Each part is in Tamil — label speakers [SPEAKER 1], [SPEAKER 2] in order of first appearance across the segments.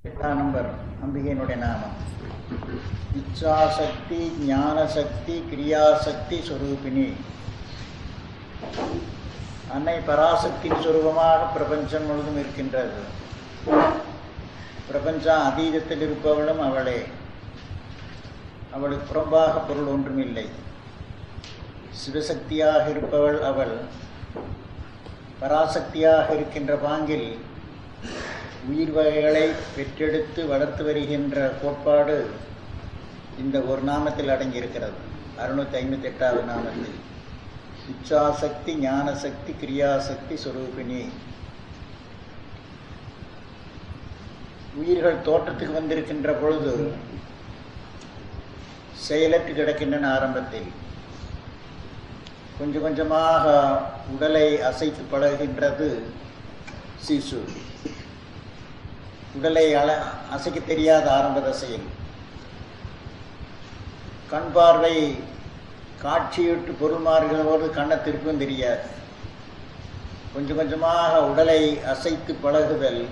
[SPEAKER 1] 8ஆம் நம்பர் அம்பிகையினுடைய நாமம். இச்சாசக்தி, ஞானசக்தி, கிரியாசக்தி ஸ்வரூபிணி. அன்னை பராசக்தியின் சுரூபமாக பிரபஞ்சம் முழுதும் இருக்கின்றது. பிரபஞ்சம் அதீதத்தில் இருப்பவளும் அவளே. அவளுக்கு புறம்பாக பொருள் ஒன்றுமில்லை. சிவசக்தியாக இருப்பவள் அவள். பராசக்தியாக இருக்கின்ற பாங்கில் உயிர் வகைகளை பெற்றெடுத்து வளர்த்து வருகின்ற கோட்பாடு இந்த ஒரு நாமத்தில் அடங்கியிருக்கிறது. 658வது நாமத்தில் இச்சாசக்தி, ஞானசக்தி, கிரியாசக்தி ஸ்வரூபிணி. உயிர்கள் தோற்றத்துக்கு வந்திருக்கின்ற பொழுது செயலற்று கிடக்கின்றன. ஆரம்பத்தில் கொஞ்சம் கொஞ்சமாக உடலை அசைத்து பழகுகின்றது சிசு. உடலை அசைக்க தெரியாத ஆரம்ப தசையில் கண் பார்வை காட்சியிட்டு பொருள் மாறுகிறபோது கண்ணை திருப்பும் தெரியாது. கொஞ்சம் கொஞ்சமாக உடலை அசைத்து பழகுதல்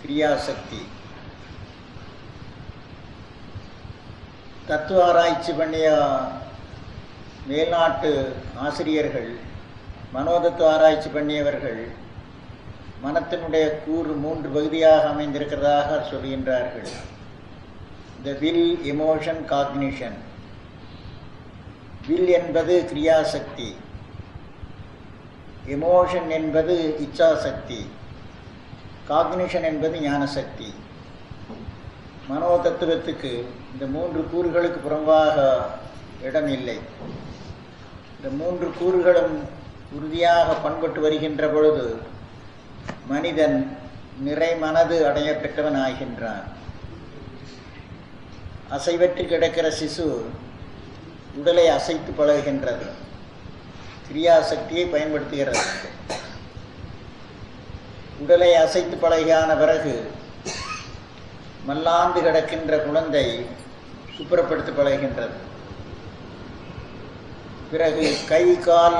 [SPEAKER 1] கிரியாசக்தி. தத்துவ ஆராய்ச்சி பண்ணிய மேல்நாட்டு ஆசிரியர்கள், மனோதத்துவ ஆராய்ச்சி பண்ணியவர்கள் மனத்தினுடைய கூறு 3 பகுதியாக அமைந்திருக்கிறதாக சொல்கின்றார்கள். The will, emotion, cognition. Will என்பது கிரியாசக்தி, எமோஷன் என்பது இச்சாசக்தி, காக்னிஷன் என்பது ஞானசக்தி. மனோ தத்துவத்துக்கு இந்த 3 கூறுகளுக்கு புறம்பாக இடம் இல்லை. இந்த 3 கூறுகளும் உறுதியாக பண்பட்டு வருகின்ற பொழுது மனிதன் நிறை மனது அடைய பெற்றவன் ஆகின்றான். அசைவற்று கிடக்கிற சிசு உடலை அசைத்து பழகுகின்றது, கிரியாசக்தியை பயன்படுத்துகிறது. உடலை அசைத்து பழகியான பிறகு மல்லாந்து கிடக்கின்ற குழந்தை சுப்புறப்படுத்தி பழகுகின்றது. பிறகு கை கால்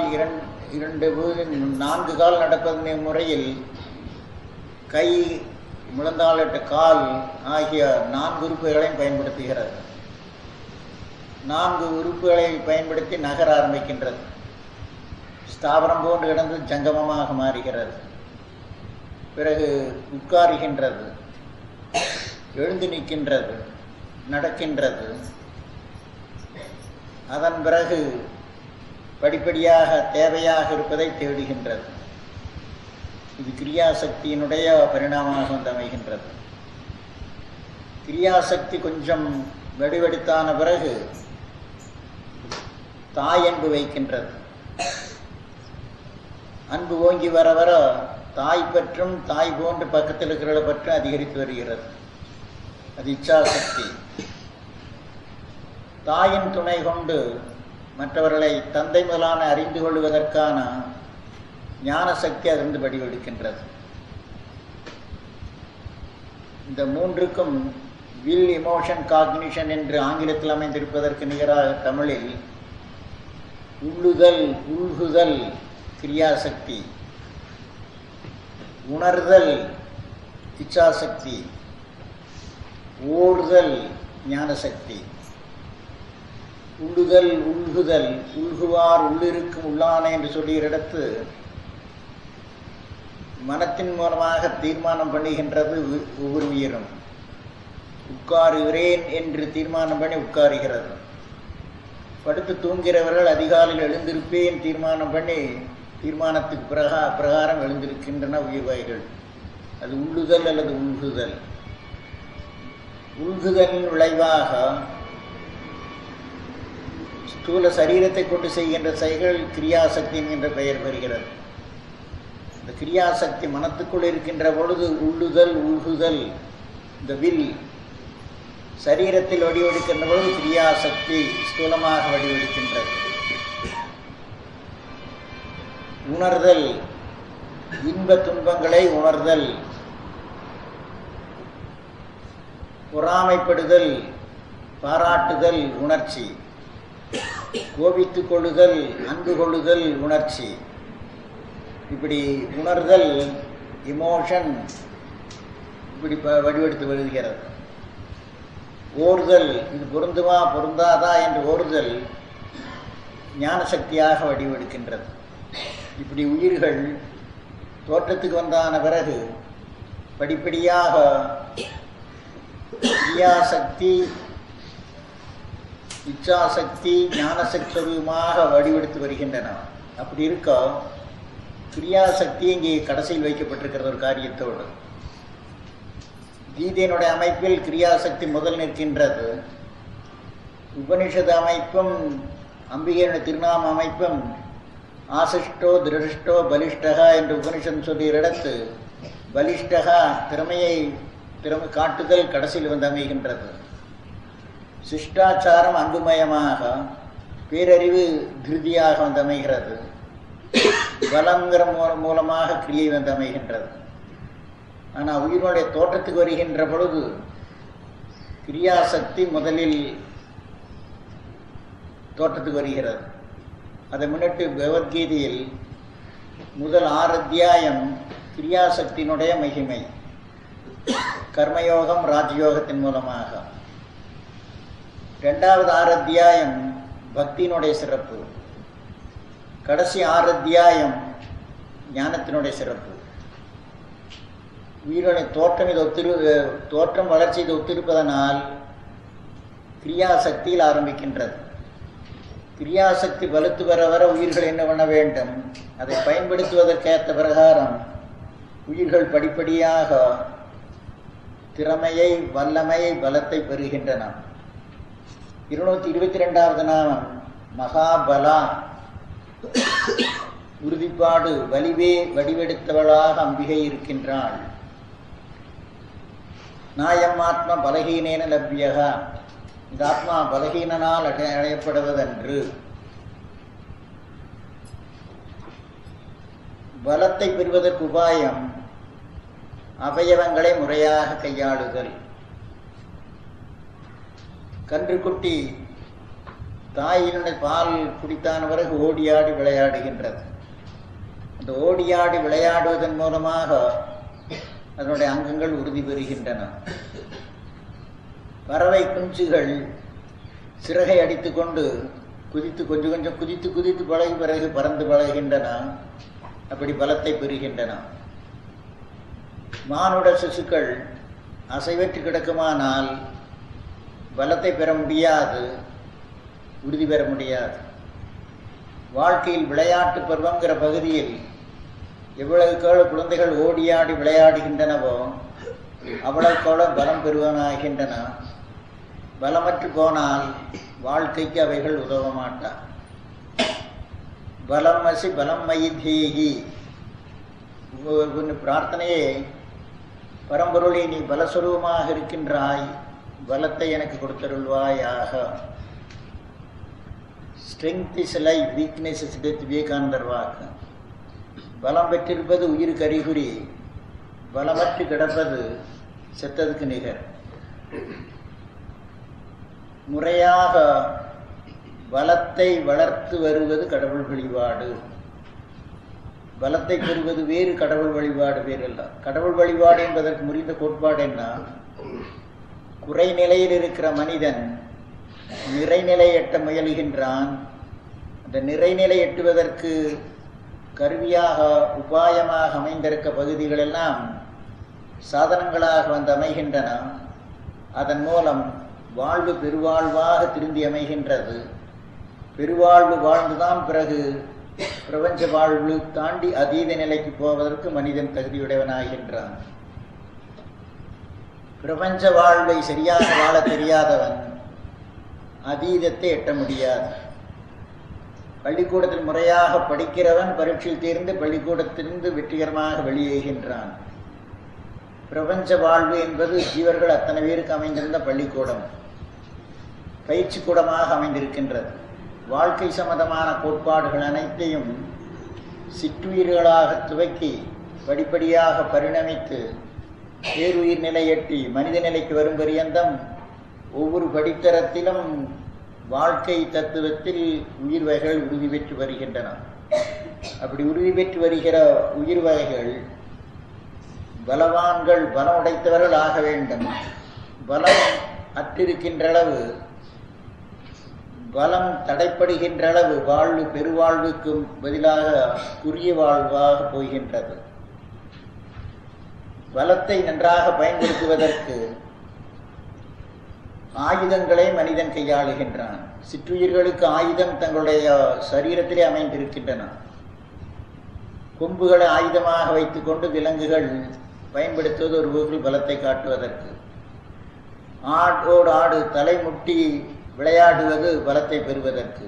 [SPEAKER 1] 4 கால் நடப்பதன் முறையில் கை, முழந்தாளிட்ட கால் ஆகிய 4 உறுப்புகளையும் பயன்படுத்துகிறது. 4 உறுப்புகளை பயன்படுத்தி நகர ஆரம்பிக்கின்றது. ஸ்தாவரம் போன்று கிடந்து ஜங்கமமாக மாறுகிறது. பிறகு உட்காருகின்றது, எழுந்து நிற்கின்றது, நடக்கின்றது. அதன் பிறகு படிப்படியாக தேவையாக இருப்பதை தேடுகின்றது. இது கிரியாசக்தியினுடைய பரிணாமமாக வந்து அமைகின்றது. கிரியாசக்தி கொஞ்சம் வெடிவெடுத்தான பிறகு தாய் அன்பு வைக்கின்றது. அன்பு ஓங்கி வர வர தாய் பற்றும் தாய் போன்று பக்கத்தில் இருக்கிற பற்றும் அதிகரித்து வருகிறது. அது இச்சாசக்தி. தாயின் துணை கொண்டு மற்றவர்களை தந்தை முதலான அறிந்து கொள்வதற்கான ஞான சக்தி அதிலிருந்து வடிவெடுக்கின்றது. இந்த 3க்கும் வில், எமோஷன், காக்னிஷன் என்று ஆங்கிலத்தில் அமைந்திருப்பதற்கு நிகராக தமிழில் உள்ளுதல், உள்குதல் கிரியாசக்தி, உணர்தல் இச்சாசக்தி, ஓடுதல் ஞானசக்தி. உள்ளுதல், உள்குதல், உள்குவார் உள்ளிருக்கும் உள்ளானே என்று சொல்லுகிற இடத்து மனத்தின் மூலமாக தீர்மானம் பண்ணுகின்றது ஒவ்வொரு உயிரும். உட்காருகிறேன் என்று தீர்மானம் பண்ணி உட்காருகிறது. படுத்து தூங்கிறவர்கள் அதிகாலையில் எழுந்திருப்பேன் தீர்மானம் பண்ணி தீர்மானத்துக்கு பிரகாரம் எழுந்திருக்கின்றன உயிர் வகைகள். அது உள்ளுதல் அல்லது உள்குதல். உள்குதலின் விளைவாக ஸ்தூல சரீரத்தை கொண்டு செய்கின்ற செயல்கள் கிரியாசக்தி என்கின்ற பெயர் பெறுகிறது. இந்த கிரியாசக்தி மனத்துக்குள் இருக்கின்ற பொழுது உள்ளுதல், உள்குதல், இந்த வில் சரீரத்தில் வடிவெடுக்கின்ற பொழுது கிரியாசக்தி ஸ்தூலமாக வடிவெடுக்கின்றது. உணர்தல், இன்ப துன்பங்களை உணர்தல், பொறாமைப்படுதல், பாராட்டுதல் உணர்ச்சி, கோபித்து கொள்ளுதல், அன்பு கொள்ளுதல் உணர்ச்சி. இப்படி உணர்தல், எமோஷன், இப்படி வடிவெடுத்து வருகிறது. ஓர்தல், இது பொருந்துமா பொருந்தாதா என்று ஓர்தல் ஞான சக்தியாக வடிவெடுக்கின்றது. இப்படி உயிர்கள் தோற்றத்துக்கு வந்தான பிறகு படிப்படியாக கிரியாசக்தி, இச்சாசக்தி, ஞானசக்தி சொரூபமாக வடிவெடுத்து வருகின்றன. அப்படி இருக்க கிரியாசக்தி இங்கே கடைசியில் வைக்கப்பட்டிருக்கிறது ஒரு காரியத்தோடு. கீதையினுடைய அமைப்பில் கிரியாசக்தி முதல் நிற்கின்றது. உபனிஷத்து அமைப்பும் அம்பிகையினுடைய திருநாம அமைப்பும் ஆசிஷ்டோ திருஷ்டோ பலிஷ்டகா என்று உபனிஷன் சொல்லுகிற இடத்து பலிஷ்டகா திறமை காட்டுதல் கடைசியில் வந்து அமைகின்றது. சிஷ்டாச்சாரம் அன்புமயமாக, பேரறிவு திருதியாக வந்து அமைகிறது. பலங்கிற மூலமாக கிரியை வந்து அமைகின்றது. ஆனால் உயிரினுடைய தோற்றத்துக்கு வருகின்ற பொழுது கிரியாசக்தி முதலில் தோற்றத்துக்கு வருகிறது. அதை முன்னிட்டு பகவத்கீதையில் முதல் 6 அத்தியாயம் கிரியாசக்தியினுடைய மகிமை, கர்மயோகம் ராஜயோகத்தின் மூலமாக. 2வது 6 அத்தியாயம் பக்தியினுடைய சிறப்பு. கடைசி 6 அத்தியாயம் ஞானத்தினுடைய சிறப்பு. உயிரினுடைய தோற்றம் வளர்ச்சி இது ஒத்திருப்பதனால் கிரியாசக்தியில் ஆரம்பிக்கின்றது. கிரியாசக்தி வலுத்து வர வர உயிர்கள் என்ன பண்ண வேண்டும், அதை பயன்படுத்துவதற்கேற்ற பிரகாரம் உயிர்கள் படிப்படியாக திறமையை, வல்லமையை, பலத்தை பெறுகின்றன. 222வது நாமம் மகாபலா, உறுதிப்பாடு, வலிவே வடிவெடுத்தவளாக அம்பிகை இருக்கின்றாள். நாயம் ஆத்ம பலகீனேன லப்யகா, இந்த ஆத்மா பலகீனனால் அடையப்படுவதென்று. பலத்தை பெறுவதற்கு உபாயம் அவயவங்களை முறையாக கையாளுதல். கன்றுக்குட்டி தாயினுடைய பால் குடித்தான பிறகு ஓடியாடி விளையாடுகின்றது. அந்த ஓடியாடி விளையாடுவதன் மூலமாக அதனுடைய அங்கங்கள் உறுதி பெறுகின்றன. பறவை குஞ்சுகள் சிறகை அடித்து கொண்டு கொஞ்சம் கொஞ்சம் குதித்து பழகி பிறகு பறந்து பழகின்றன. அப்படி பலத்தை பெறுகின்றன. மானுட சிசுக்கள் அசைவற்று கிடக்குமானால் பலத்தை பெற முடியாது, உறுதி பெற முடியாது. வாழ்க்கையில் விளையாட்டு பருவங்கிற பகுதியில் எவ்வளவுக்கெவ்வளவு குழந்தைகள் ஓடியாடி விளையாடுகின்றனவோ அவ்வளவுக்கெவ்வளோ பலம் பெறுவனாகின்றன. பலமற்று போனால் வாழ்க்கைக்கு அவைகள் உதவ மாட்டான். பலம் அசி பலம் மயிதேகி பிரார்த்தனையே, பரம்பொருளை நீ பலஸ்வரூபமாக இருக்கின்றாய், பலத்தை எனக்கு கொடுத்தருள்வாயாக. Strength is life, weakness is death, Vivekanandar வாக்கு. பலம் பெற்றிருப்பது உயிருக்கு அறிகுறி, பலமற்று கிடப்பது செத்ததுக்கு நிகர். முறையாக பலத்தை வளர்த்து வருவது கடவுள் வழிபாடு. பலத்தை பெறுவது வேறு, கடவுள் வழிபாடு வேறு அல்ல. கடவுள் வழிபாடு என்பதற்கு முறிந்த கோட்பாடு என்ன? குறைநிலையில் இருக்கிற மனிதன் நிறைநிலை எட்ட முயலுகின்றான். அந்த நிறைநிலை எட்டுவதற்கு கருவியாக, உபாயமாக அமைந்திருக்க பகுதிகளெல்லாம் சாதனங்களாக வந்து அமைகின்றன. அதன் மூலம் வாழ்வு பெருவாழ்வாக திரும்பி அமைகின்றது. பெருவாழ்வு வாழ்ந்துதான் பிறகு பிரபஞ்ச வாழ்வு தாண்டி அதீத நிலைக்கு போவதற்கு மனிதன் தகுதியுடையவனாகின்றான். பிரபஞ்ச வாழ்வை சரியாக வாழ தெரியாதவன் அதீதத்தை எட்ட முடியாது. பள்ளிக்கூடத்தில் முறையாக படிக்கிறவன் பரீட்சையில் தேர்ந்து பள்ளிக்கூடத்திலிருந்து வெற்றிகரமாக வெளியேகின்றான். பிரபஞ்ச வாழ்வு என்பது ஜீவர்கள் அத்தனை பேருக்கு அமைந்திருந்த பள்ளிக்கூடம், பயிற்சி கூடமாக அமைந்திருக்கின்றது. வாழ்க்கை சம்பந்தமான கோட்பாடுகள் அனைத்தையும் சிற்றுயிர்களாக துவக்கி படிப்படியாக பரிணமித்து பேருயிர் நிலை எட்டி மனித நிலைக்கு வரும் பரியந்தம் ஒவ்வொரு படித்தரத்திலும் வாழ்க்கை தத்துவத்தில் உயிர் வகைகள் உறுதி பெற்று வருகின்றன. அப்படி உறுதி பெற்று வருகிற உயிர் வகைகள் பலவான்கள் பலம் உடைத்தவர்கள் ஆக வேண்டும். பலம் அற்றிருக்கின்ற அளவு, பலம் தடைப்படுகின்ற அளவு வாழ்வு பெருவாழ்வுக்கும் பதிலாக குறுகிய வாழ்வாக போகின்றது. பலத்தை நன்றாக பயன்படுத்துவதற்கு ஆயுதங்களை மனிதன் கையாளுகின்றான். சிற்றுயிர்களுக்கு ஆயுதம் தங்களுடைய சரீரத்திலே அமைந்திருக்கின்றன. கொம்புகளை ஆயுதமாக வைத்துக்கொண்டு விலங்குகள் பயன்படுத்துவது ஒரு வகையில் பலத்தை காட்டுவதற்கு. ஆடோடு ஆடு தலைமுட்டி விளையாடுவது பலத்தை பெறுவதற்கு.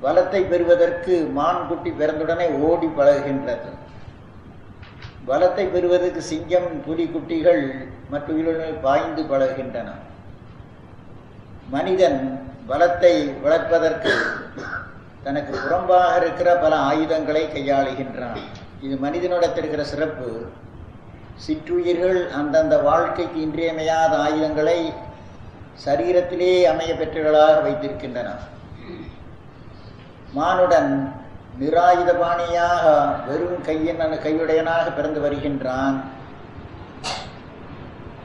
[SPEAKER 1] பலத்தை பெறுவதற்கு மான் குட்டி பிறந்துடனே ஓடி பழகுகின்றது. பலத்தை பெறுவதற்கு சிங்கம் புலி குட்டிகள் மற்ற உயிரினங்கள் பாய்ந்து பழகுகின்றன. மனிதன் பலத்தை வளர்ப்பதற்கு தனக்கு புறம்பாக இருக்கிற பல ஆயுதங்களை கையாளுகின்றான். இது மனிதனிடத்தில் இருக்கிற சிறப்பு. சிற்றுயிர்கள் அந்தந்த வாழ்க்கைக்கு இன்றியமையாத ஆயுதங்களை சரீரத்திலே அமைய பெற்றவர்களாக வைத்திருக்கின்றன. மானுடன் நிராயுதபாணியாக வெறும் கையுடையனாக பிறந்து வருகின்றான்.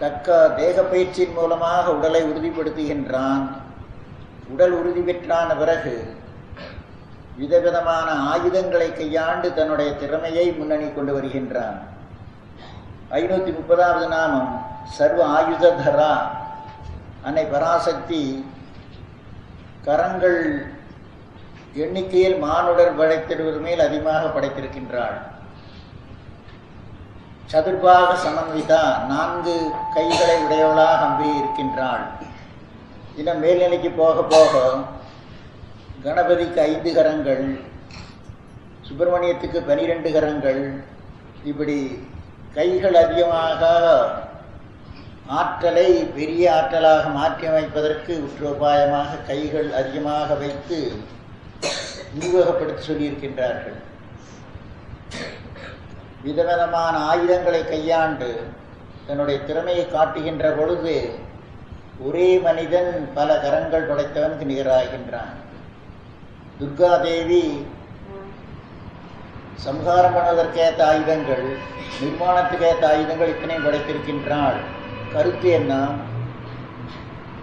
[SPEAKER 1] தக்க தேக பயிற்சியின் மூலமாக உடலை உறுதிப்படுத்துகின்றான். உடல் உறுதி பெற்றான பிறகு விதவிதமான ஆயுதங்களை கையாண்டு தன்னுடைய திறமையை முன்னணி கொண்டு வருகின்றான். 530வது நாமம் சர்வ ஆயுததரா. அன்னை பராசக்தி கரங்கள் எண்ணிக்கையில் மானுடர் படைத்திருவர் மேல் அதிகமாக படைத்திருக்கின்றாள். சதுர்பாக சமன்விதா, 4 கைகளை உடையவளாக அம்பி இருக்கின்றாள். இன்னும் மேல்நிலைக்கு போக போக கணபதிக்கு 5 கரங்கள், சுப்பிரமணியத்துக்கு 12 கரங்கள், இப்படி கைகள் அதிகமாக ஆற்றலை பெரிய ஆற்றலாக மாற்றி அமைப்பதற்கு உற்றோபாயமாக கைகள் அதிகமாக வைத்து உருவகப்படுத்தி சொல்லியிருக்கின்றார்கள். விதவிதமான ஆயுதங்களை கையாண்டு தன்னுடைய திறமையை காட்டுகின்ற பொழுது ஒரே மனிதன் பல கரங்கள் படைத்தவனுக்கு நிகராகின்றான். துர்காதேவி சம்ஹாரம் பண்ணுவதற்கேற்ற ஆயுதங்கள், நிர்மாணத்துக்கேற்ற ஆயுதங்கள் இத்தனை படைத்திருக்கின்றாள். கருத்து என்ன?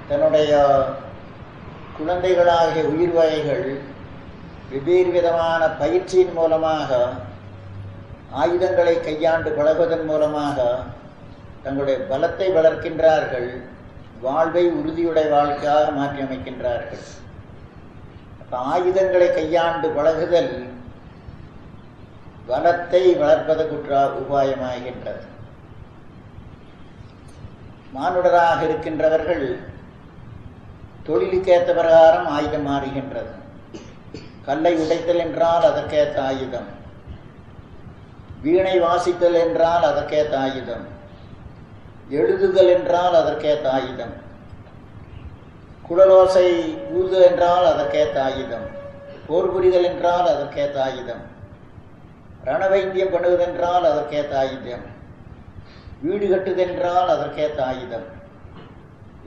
[SPEAKER 1] தன்னுடைய குழந்தைகளாகிய உயிர் வகைகள் வெவ்வேறு விதமான பயிற்சியின் மூலமாக ஆயுதங்களை கையாண்டு பழகுவதன் மூலமாக தங்களுடைய பலத்தை வளர்க்கின்றார்கள். வாழ்வை உறுதியுடைய வாழ்க்கையாக மாற்றி அமைக்கின்றார்கள். ஆயுதங்களை கையாண்டு பழகுதல் பலத்தை வளர்ப்பதற்கு உபாயமாகின்றது. மானுடராக இருக்கின்றவர்கள் தொழிலுக்கேற்ற பிரகாரம் ஆயுதம் மாறுகின்றது. கல்லை உடைத்தல் என்றால் அதற்கேற்ற ஆயுதம், வீணை வாசித்தல் என்றால் அதற்கேற்ற ஆயுதம், எழுதுதல் என்றால் அதற்கேற்ற ஆயுதம், குழலோசை ஊது என்றால் அதற்கேற்ற ஆயுதம், போர் புரிதல் என்றால் அதற்கேற்ற ஆயுதம், ரணவைத்தியம் பண்ணுவதென்றால் அதற்கேற்ற ஆயுதம், வீடு கட்டுதென்றால் அதற்கேற்ற ஆயுதம்.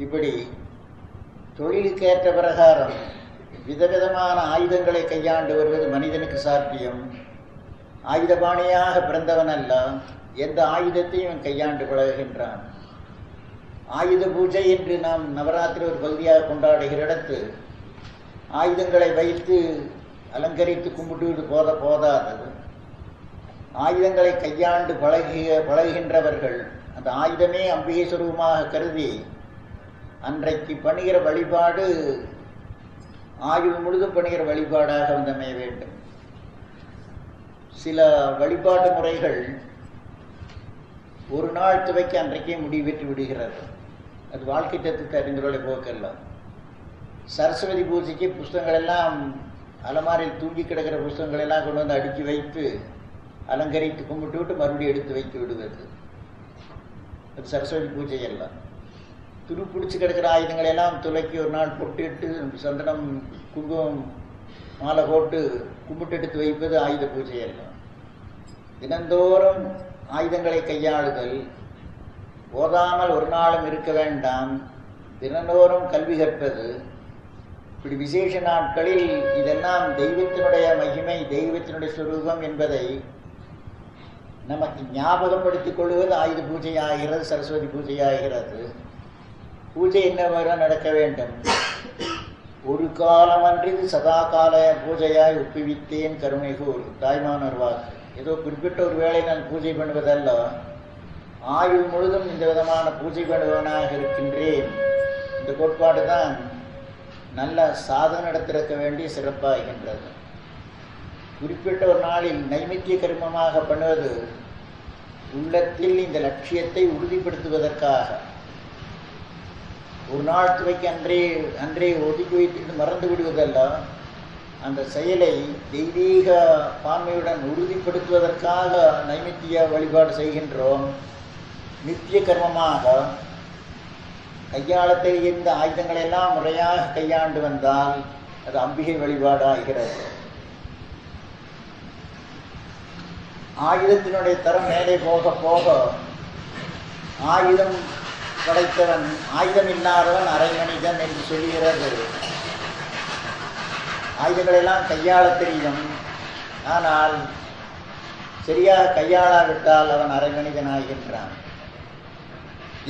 [SPEAKER 1] இப்படி தொழிலுக்கேற்ற பிரகாரம் விதவிதமான ஆயுதங்களை கையாண்டு வருவது மனிதனுக்கு சாத்தியம். ஆயுதபாணியாக பிறந்தவன் அல்ல, எந்த ஆயுதத்தையும் கையாண்டு பழகுகின்றான். ஆயுத பூஜை என்று நாம் நவராத்திரி ஒரு பகுதியாக கொண்டாடுகிற இடத்து ஆயுதங்களை வைத்து அலங்கரித்து கும்பிட்டு போதாதது. ஆயுதங்களை கையாண்டு பழகுகின்றவர்கள் அந்த ஆயுதமே அம்பிகை சுரூபமாக கருதி அன்றைக்கு பண்ணுகிற வழிபாடு ஆயுள் முழுதும் பண்ணுகிற வழிபாடாக அமைய வேண்டும். சில வழிபாட்டு முறைகள் ஒரு நாள் துவைக்க அன்றைக்கே முடிவெற்றி விடுகிறது. அது வாழ்க்கை தத்துவத்தை அறிந்தவர்களை போக்கல்ல. சரஸ்வதி பூஜைக்கு புஸ்தகங்கள் எல்லாம் அலமாரில் தூங்கி கிடக்கிற புஸ்தகங்கள் எல்லாம் கொண்டு வந்து அடுக்கி வைத்து அலங்கரித்து கும்பிட்டு விட்டு மறுபடியும் எடுத்து வைத்து விடுவது, அது சரஸ்வதி பூஜை எல்லாம். துருப்பிடிச்சு கிடக்கிற ஆயுதங்கள் எல்லாம் துளைக்கி ஒரு நாள் பொட்டிட்டு சந்தனம் குங்குமம் மாலை போட்டு கும்பிட்டு எடுத்து வைப்பது ஆயுத பூஜை எல்லாம். தினந்தோறும் ஆயுதங்களை கையாளுதல், ஓதாமல் ஒரு நாளும் இருக்க வேண்டாம், தினந்தோறும் கல்வி கற்பது, இப்படி விசேஷ நாட்களில் இதெல்லாம் தெய்வத்தினுடைய மகிமை, தெய்வத்தினுடைய சுரூபம் என்பதை நமக்கு ஞாபகப்படுத்திக் கொள்வது ஆயுத பூஜை ஆகிறது, சரஸ்வதி பூஜை ஆகிறது. பூஜை என்ன நடக்க வேண்டும்? ஒரு காலமன்றி சதா கால பூஜையாய் ஒப்புவித்தேன் கருணைகூர் தாய்மானர் வாக்கு. ஏதோ குறிப்பிட்ட ஒரு வேளை நான் பூஜை பண்ணுவதல்ல, ஆயுள் முழுதும் இந்த விதமான பூஜை பண்ணுவனாக இருக்கின்றேன். இந்த கோட்பாடு தான் நல்ல சாதனை நடத்திருக்க வேண்டிய சிறப்பாகின்றது. குறிப்பிட்ட ஒரு நாளில் நைமித்திய கர்மமாக பண்ணுவது உள்ளத்தில் இந்த லட்சியத்தை உறுதிப்படுத்துவதற்காக. ஒரு நாள் துவைக்கு அன்றே ஒதுக்கி வைத்து மறந்து விடுவதல்ல, அந்த செயலை தெய்வீக பான்மையுடன் உறுதிப்படுத்துவதற்காக நைமித்திய வழிபாடு செய்கின்றோம். நித்திய கர்மமாக கையாள தெரிந்த ஆயுதங்களை எல்லாம் முறையாக கையாண்டு வந்தால் அது அம்பிகை வழிபாடு ஆகிறது. ஆயுதத்தினுடைய தரம் மேலே போக போக ஆயுதம் படைத்தவன் ஆயுதம் இல்லாதவன் அரை மனிதன் என்று சொல்கிறது. ஆயுதங்களெல்லாம் கையாள தெரியும், ஆனால் சரியாக கையாளாவிட்டால் அவன் அரை மனிதன் ஆகின்றான்.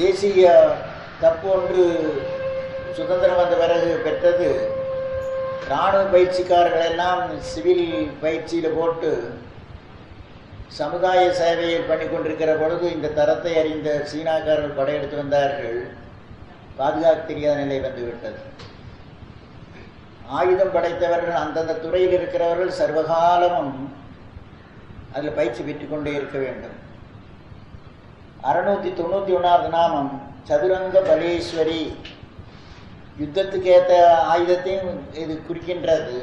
[SPEAKER 1] தேசிய தப்பு ஒன்று சுதந்திரம் வந்த பிறகு பெற்றது. இராணுவ பயிற்சிக்காரர்களெல்லாம் சிவில் பயிற்சியில் போட்டு சமுதாய சேவையை பண்ணி கொண்டிருக்கிற பொழுது இந்த தரத்தை அறிந்த சீனாக்காரர்கள் படையெடுத்து வந்தார்கள். பாதுகாக்க தெரியாத நிலை வந்துவிட்டது. ஆயுதம் படைத்தவர்கள் அந்தந்த துறையில் இருக்கிறவர்கள் சர்வகாலமும் அதில் பயிற்சி பெற்றுக்கொண்டே இருக்க வேண்டும். 691வது நாமம் சதுரங்க பலேஸ்வரி. யுத்தத்துக்கு ஏற்ற ஆயுதத்தையும் இது குறிக்கின்றது.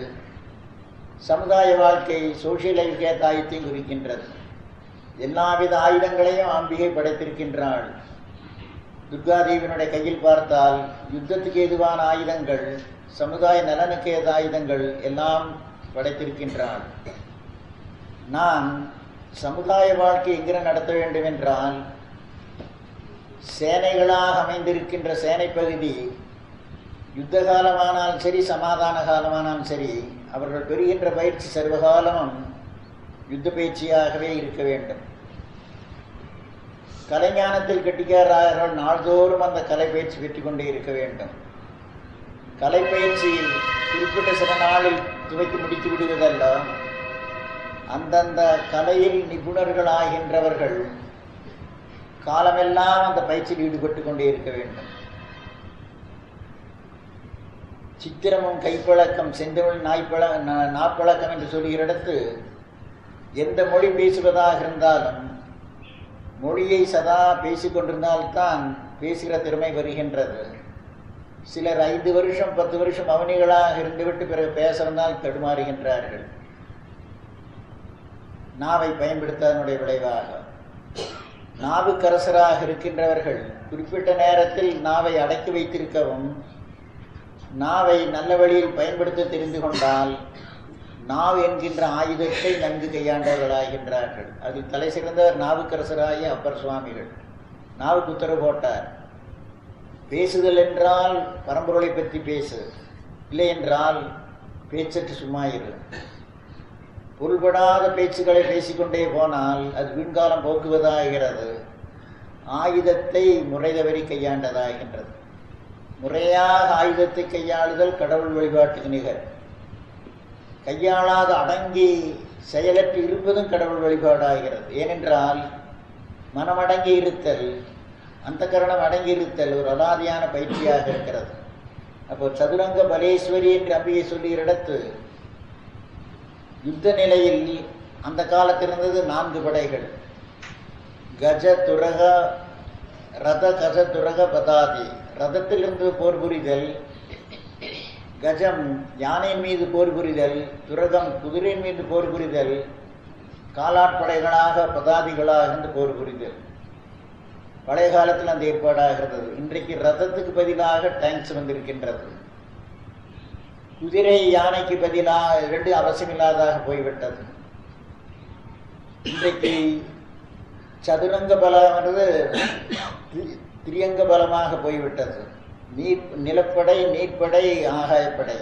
[SPEAKER 1] சமுதாய வாழ்க்கை சோசியல் லைஃப்க்கு ஏற்ற ஆயுதத்தையும் குறிக்கின்றது. எல்லாவித ஆயுதங்களையும் அம்பிகை படைத்திருக்கின்றாள். துர்காதேவியினுடைய கையில் பார்த்தால் யுத்தத்துக்கு ஏதுவான ஆயுதங்கள், சமுதாய நலனுக்கு ஏற்ற ஆயுதங்கள் எல்லாம் படைத்திருக்கின்றாள். நான் சமுதாய வாழ்க்கை எங்கிற நடத்த வேண்டும் என்றால், சேனைகளாக அமைந்திருக்கின்ற சேனை பகுதி யுத்த காலமானாலும் சரி, சமாதான காலமானாலும் சரி, அவர்கள் பெறுகின்ற பயிற்சி சர்வகாலமும் யுத்த பயிற்சியாகவே இருக்க வேண்டும். கலைஞானத்தில் கெட்டிக்காரர்கள் நாள்தோறும் அந்த கலை பயிற்சி பெற்றுக் கொண்டே இருக்க வேண்டும். கலை பயிற்சி குறிப்பிட்ட சில நாளில் துவக்கி முடித்து விடுவதல்ல, அந்தந்த கலையில் நிபுணர்கள் ஆகின்றவர்கள் காலமெல்லாம் அந்த பயிற்சியில் ஈடுபட்டு கொண்டே இருக்க வேண்டும். சித்திரமும் கைப்பழக்கம், செந்தமிழ் நாப்பழக்கம் என்று சொல்கிற இடத்து எந்த மொழி பேசுவதாக இருந்தாலும் மொழியை சதா பேசிக்கொண்டிருந்தால்தான் பேசுகிற திறமை வருகின்றது. சிலர் 5 வருஷம் 10 வருஷம் அவனிகளாக இருந்துவிட்டு பிறகு பேச வந்தால் தடுமாறுகின்றார்கள். நாவை பயன்படுத்தாதனுடைய விளைவாக நாவுக்கரசராக இருக்கின்றவர்கள் குறிப்பிட்ட நேரத்தில் நாவை அடக்கி வைத்திருக்கவும், நாவை நல்ல வழியில் பயன்படுத்த தெரிந்து கொண்டால் நாவு என்கின்ற ஆயுதத்தை நன்கு கையாண்டவர்களாகின்றார்கள். அதில் தலை சிறந்தவர் நாவுக்கரசராகிய அப்பர் சுவாமிகள். நாவுக்கு உத்தரவு போட்டார், பேசுதல் என்றால் பரம்பொருளை பற்றி பேசு, இல்லை என்றால் பேச்சற்று சும்மா இரு. பொருள்படாத பேச்சுக்களை பேசிக்கொண்டே போனால் அது வீண்காலம் போக்குவதாகிறது. ஆயுதத்தை முறை தவறி கையாண்டதாகின்றது. முறையாக ஆயுதத்தை கையாளுதல் கடவுள் வழிபாட்டுக்கு நிகர். கையாளாத அடங்கி செயலற்று இருப்பதும் கடவுள் வழிபாடாகிறது. ஏனென்றால் மனமடங்கி இருத்தல், அந்த கரணம் அடங்கி இருத்தல் ஒரு அலாதியான பயிற்சியாக இருக்கிறது. அப்போ சதுரங்க பலேஸ்வரி என்று அம்பிகை சொல்லுகிற இடத்து யுத்த நிலையில் அந்த காலத்தில் இருந்தது 4 படைகள். கஜ துரக ரத கஜ துரக பதாதி. ரதத்திலிருந்து போர் புரிதல், கஜம் யானையின் மீது போர் புரிதல், துரகம் குதிரையின் மீது போர் புரிதல், காலாட்படைகளாக பதாதிகளாக இருந்து போர் புரிதல். பழைய காலத்தில் அந்த ஏற்பாடாகிறது. இன்றைக்கு ரதத்துக்கு பதிலாக டேங்க்ஸ் வந்திருக்கின்றது. குதிரை யானைக்கு பதிலாக 2 அவசியமில்லாதாக போய்விட்டது. இன்றைக்கு சதுரங்க பலமானது திரியங்க பலமாக போய்விட்டது. நிலப்படை, நீர்ப்படை, ஆகாயப்படை.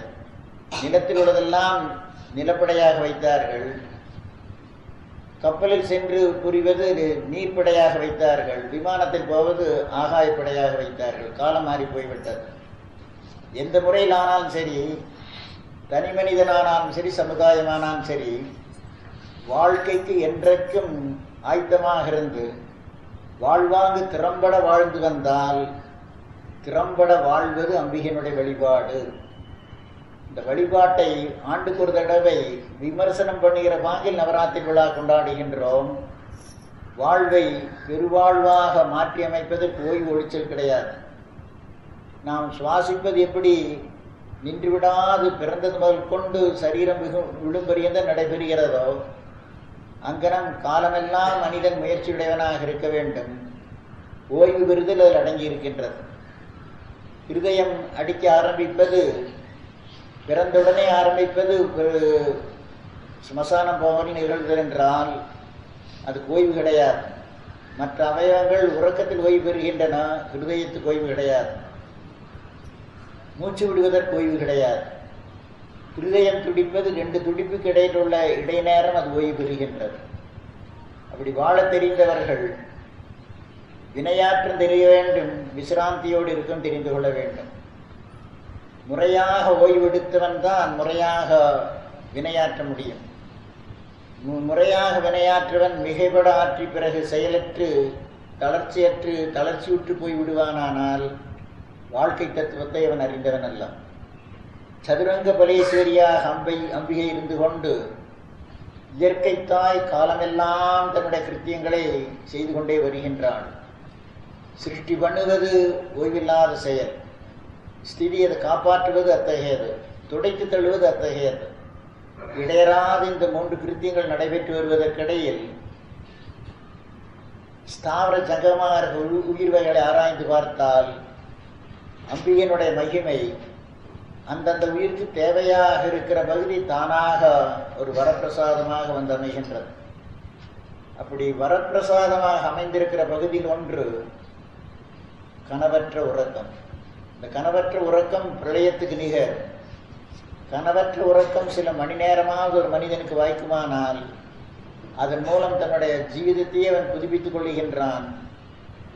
[SPEAKER 1] நிலத்தில் உள்ளதெல்லாம் நிலப்படையாக வைத்தார்கள். கப்பலில் சென்று புரிவது நீர்ப்படையாக வைத்தார்கள், விமானத்தில் போவது ஆகாயப்படையாக வைத்தார்கள். காலம் மாறி போய்விட்டது. எந்த முறையில் ஆனாலும் சரி, தனி மனிதனானாலும் சரி, சமுதாயமானாலும் சரி, வாழ்க்கைக்கு என்றைக்கும் ஆயத்தமாக இருந்து வாழ்வாங்கு திறம்பட வாழ்ந்து வந்தால் திறம்பட வாழ்வது அம்பிகையினுடைய வழிபாடு. இந்த வழிபாட்டை ஆண்டுக்கு ஒரு தடவை விமர்சனம் பண்ணுகிற பாங்கில் நவராத்திரி விழா கொண்டாடுகின்றோம். வாழ்வை பெருவாழ்வாக மாற்றி அமைப்பதற்கு ஓய்வு ஒழிச்சல் கிடையாது. நாம் சுவாசிப்பது எப்படி நின்று விடாது பிறந்தது முதல் கொண்டு சரீரம் விழும்பெறியந்த நடைபெறுகிறதோ, அங்கனம் காலமெல்லாம் மனிதன் முயற்சியுடையவனாக இருக்க வேண்டும். ஓய்வு பெறுதல் அதில் அடங்கி இருக்கின்றது. இருதயம் அடிக்க ஆரம்பிப்பது, பிறந்தவுடனே ஆரம்பிப்பது ஸ்மசானம் போவதில் நிகழ்தல் என்றால் அதுக்கு ஓய்வு கிடையாது. மற்ற அவயவங்கள் உறக்கத்தில் ஓய்வு பெறுகின்றன, இருதயத்துக்கு ஓய்வு கிடையாது. மூச்சு விடுவதற்கு ஓய்வு கிடையாது. இருதயம் துடிப்பது 2 துடிப்புக்கு இடையில் உள்ள இடைநேரம் அது ஓய்வு பெறுகின்றது. அப்படி வாழ தெரிந்தவர்கள் வினையாற்றம் தெரிய வேண்டும், விசிராந்தியோடு இருக்கும் தெரிந்து கொள்ள வேண்டும். முறையாக ஓய்வெடுத்தவன் தான் முறையாக வினையாற்ற முடியும். முறையாக வினையாற்றுவன் மிகைபட ஆற்றி பிறகு செயலற்று தளர்ச்சியுற்று போய் விடுவானானால் வாழ்க்கை தத்துவத்தை அவன் அறிந்தவன் அல்ல. சதுரங்க பலேஸ்வரியாக அம்பிகை இருந்து கொண்டு இயற்கை தாய் காலமெல்லாம் தன்னுடைய கிருத்தியங்களை செய்து கொண்டே வருகின்றாள். சிருஷ்டி பண்ணுவது ஓய்வில்லாத செயல், ஸ்திதி அதை காப்பாற்றுவது அத்தகையது, துடைத்து தள்ளுவது அத்தகையது. இடையராது இந்த 3 கிருத்தியங்கள் நடைபெற்று வருவதற்கிடையில் ஸ்தாவர ஜங்கமாக உயிர் வகைகளை ஆராய்ந்து பார்த்தால் அம்பிகையினுடைய மகிமை அந்தந்த உயிருக்கு தேவையாக இருக்கிற பகுதி தானாக ஒரு வரப்பிரசாதமாக வந்து அமைகின்றது. அப்படி வரப்பிரசாதமாக அமைந்திருக்கிற பகுதியில் ஒன்று கனவற்ற உறக்கம். இந்த கனவற்ற உறக்கம் பிரளயத்துக்கு நிகர். கனவற்ற உறக்கம் சில மணி நேரமாக ஒரு மனிதனுக்கு வாய்க்குமானால் அதன் மூலம் தன்னுடைய ஜீவிதத்தையே அவன் புதுப்பித்துக் கொள்ளுகின்றான்.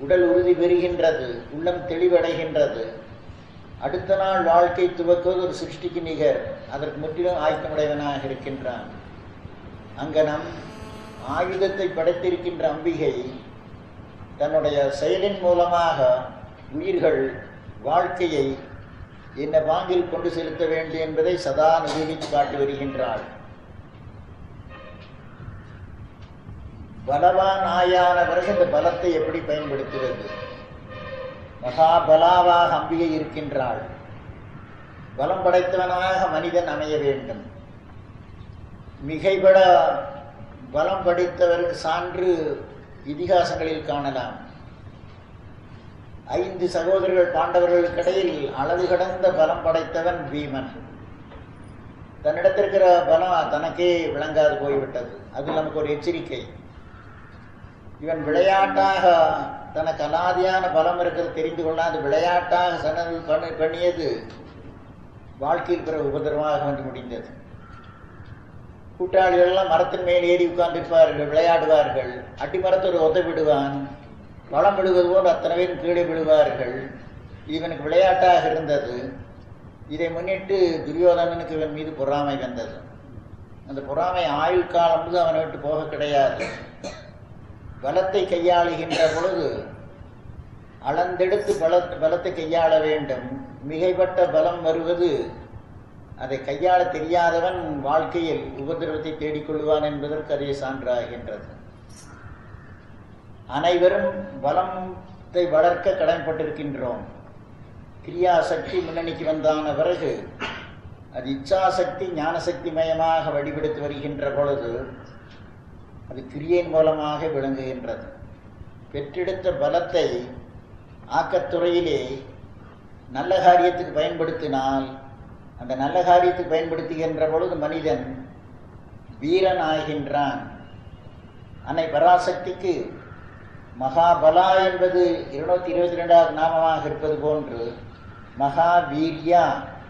[SPEAKER 1] உடல் உறுதி பெறுகின்றது, உள்ளம் தெளிவடைகின்றது. அடுத்த நாள் வாழ்க்கை துவக்குவது ஒரு சிருஷ்டிக்கு நிகர். அதற்கு முற்றிலும் ஆயத்தமுடையவனாக இருக்கின்றான். அங்கனம் ஆயுதத்தை படைத்திருக்கின்ற அம்பிகை தன்னுடைய செயலின் மூலமாக உயிர்கள் வாழ்க்கையை என்ன பாங்கில் கொண்டு செலுத்த வேண்டும் என்பதை சதா நிரூபித்து காட்டி வருகின்றாள். பலவான் ஆயான பிறகு இந்த பலத்தை எப்படி பயன்படுத்துவது? மகாபலாவாக அம்பிகை இருக்கின்றாள். பலம் படைத்தவனாக மனிதன் அமைய வேண்டும். மிகைபட பலம் படைத்தவருக்கு சான்று இதிகாசங்களில் காணலாம். 5 சகோதரர்கள் பாண்டவர்களுக்கிடையில் அளவு கடந்த பலம் படைத்தவன் பீமன். தன்னிடத்திருக்கிற பலம் தனக்கே விளங்காது போய்விட்டது. அது நமக்கு ஒரு எச்சரிக்கை. இவன் விளையாட்டாக தனக்கு அலாதியான பலம் இருக்கிறது தெரிந்து கொள்ளாது விளையாட்டாக சனது பண்ணியது வாழ்க்கையில் பிற உபதிரமாக வந்து முடிந்தது. கூட்டாளிகள் எல்லாம் மரத்தின் மேல் ஏறி உட்கார்ந்திருப்பார்கள், விளையாடுவார்கள். அடிமரத்தை ஒரு உத விடுவான், பழம் விடுவது போல் அத்தனை பேரும் கீழே விழுவார்கள். இவனுக்கு விளையாட்டாக இருந்தது. இதை முன்னிட்டு துரியோதனனுக்கு இவன் மீது பொறாமை வந்தது. அந்த பொறாமை ஆயுள் காலம் முழுது அவனை விட்டு போக கிடையாது. பலத்தை கையாளுகின்ற பொழுது அளந்தெடுத்து பலத்தை கையாள வேண்டும். மிகைப்பட்ட பலம் வருவது அதை கையாள தெரியாதவன் வாழ்க்கையில் உபதிரவத்தை தேடிக்கொள்வான் என்பதற்கு அதே சான்றாகின்றது. அனைவரும் பலத்தை வளர்க்க கடமைப்பட்டிருக்கின்றோம். கிரியாசக்தி முன்னணிக்கு வந்தான பிறகு அது இச்சாசக்தி ஞானசக்தி மயமாக வழிபடுத்தி வருகின்ற பொழுது அது கிரியின் மூலமாக விளங்குகின்றது. பெற்றெடுத்த பலத்தை ஆக்கத்துறையிலே நல்ல காரியத்துக்கு பயன்படுத்தினால் அந்த நல்ல காரியத்துக்கு பயன்படுத்துகின்ற பொழுது மனிதன் வீரன் ஆகின்றான். அன்னை பராசக்திக்கு மகாபலா என்பது 222வது நாமமாக இருப்பது போன்று மகாவீர்யா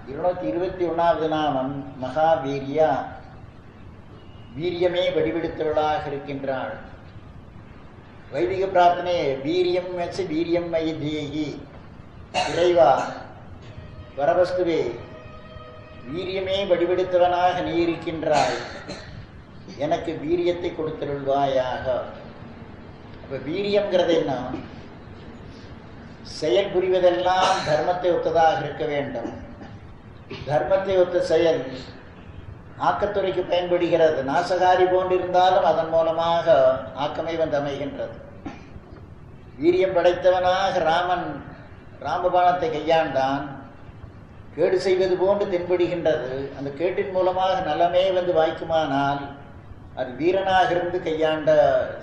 [SPEAKER 1] 221வது நாமம் மகாவீர்யா. வீரியமே வடிவெடுத்தவளாக இருக்கின்றாள். வைதிக பிரார்த்தனை வீரியம் வச்சு வீரியம் மைதேகி, இறைவா வரவஸ்துவே வீரியமே வடிவெடுத்தவனாக நீ இருக்கின்றாய், எனக்கு வீரியத்தை கொடுத்தருள்வாயாக. அப்ப வீரியம்ங்கிறது என்ன? செயல் புரிவதெல்லாம் தர்மத்தை ஒத்ததாக இருக்க வேண்டும். தர்மத்தை ஒத்த செயல் ஆக்கத்துறைக்கு பயன்படுகிறது. நாசகாரி போன்றிருந்தாலும் அதன் மூலமாக ஆக்கமே வந்து அமைகின்றது. வீரியம் படைத்தவனாக ராமன் ராமபாணத்தை கையாண்டான். கேடு செய்வது போன்று தென்படுகின்றது. அந்த கேட்டின் மூலமாக நலமே வந்து வாய்க்குமானால் அது வீரனாக இருந்து கையாண்ட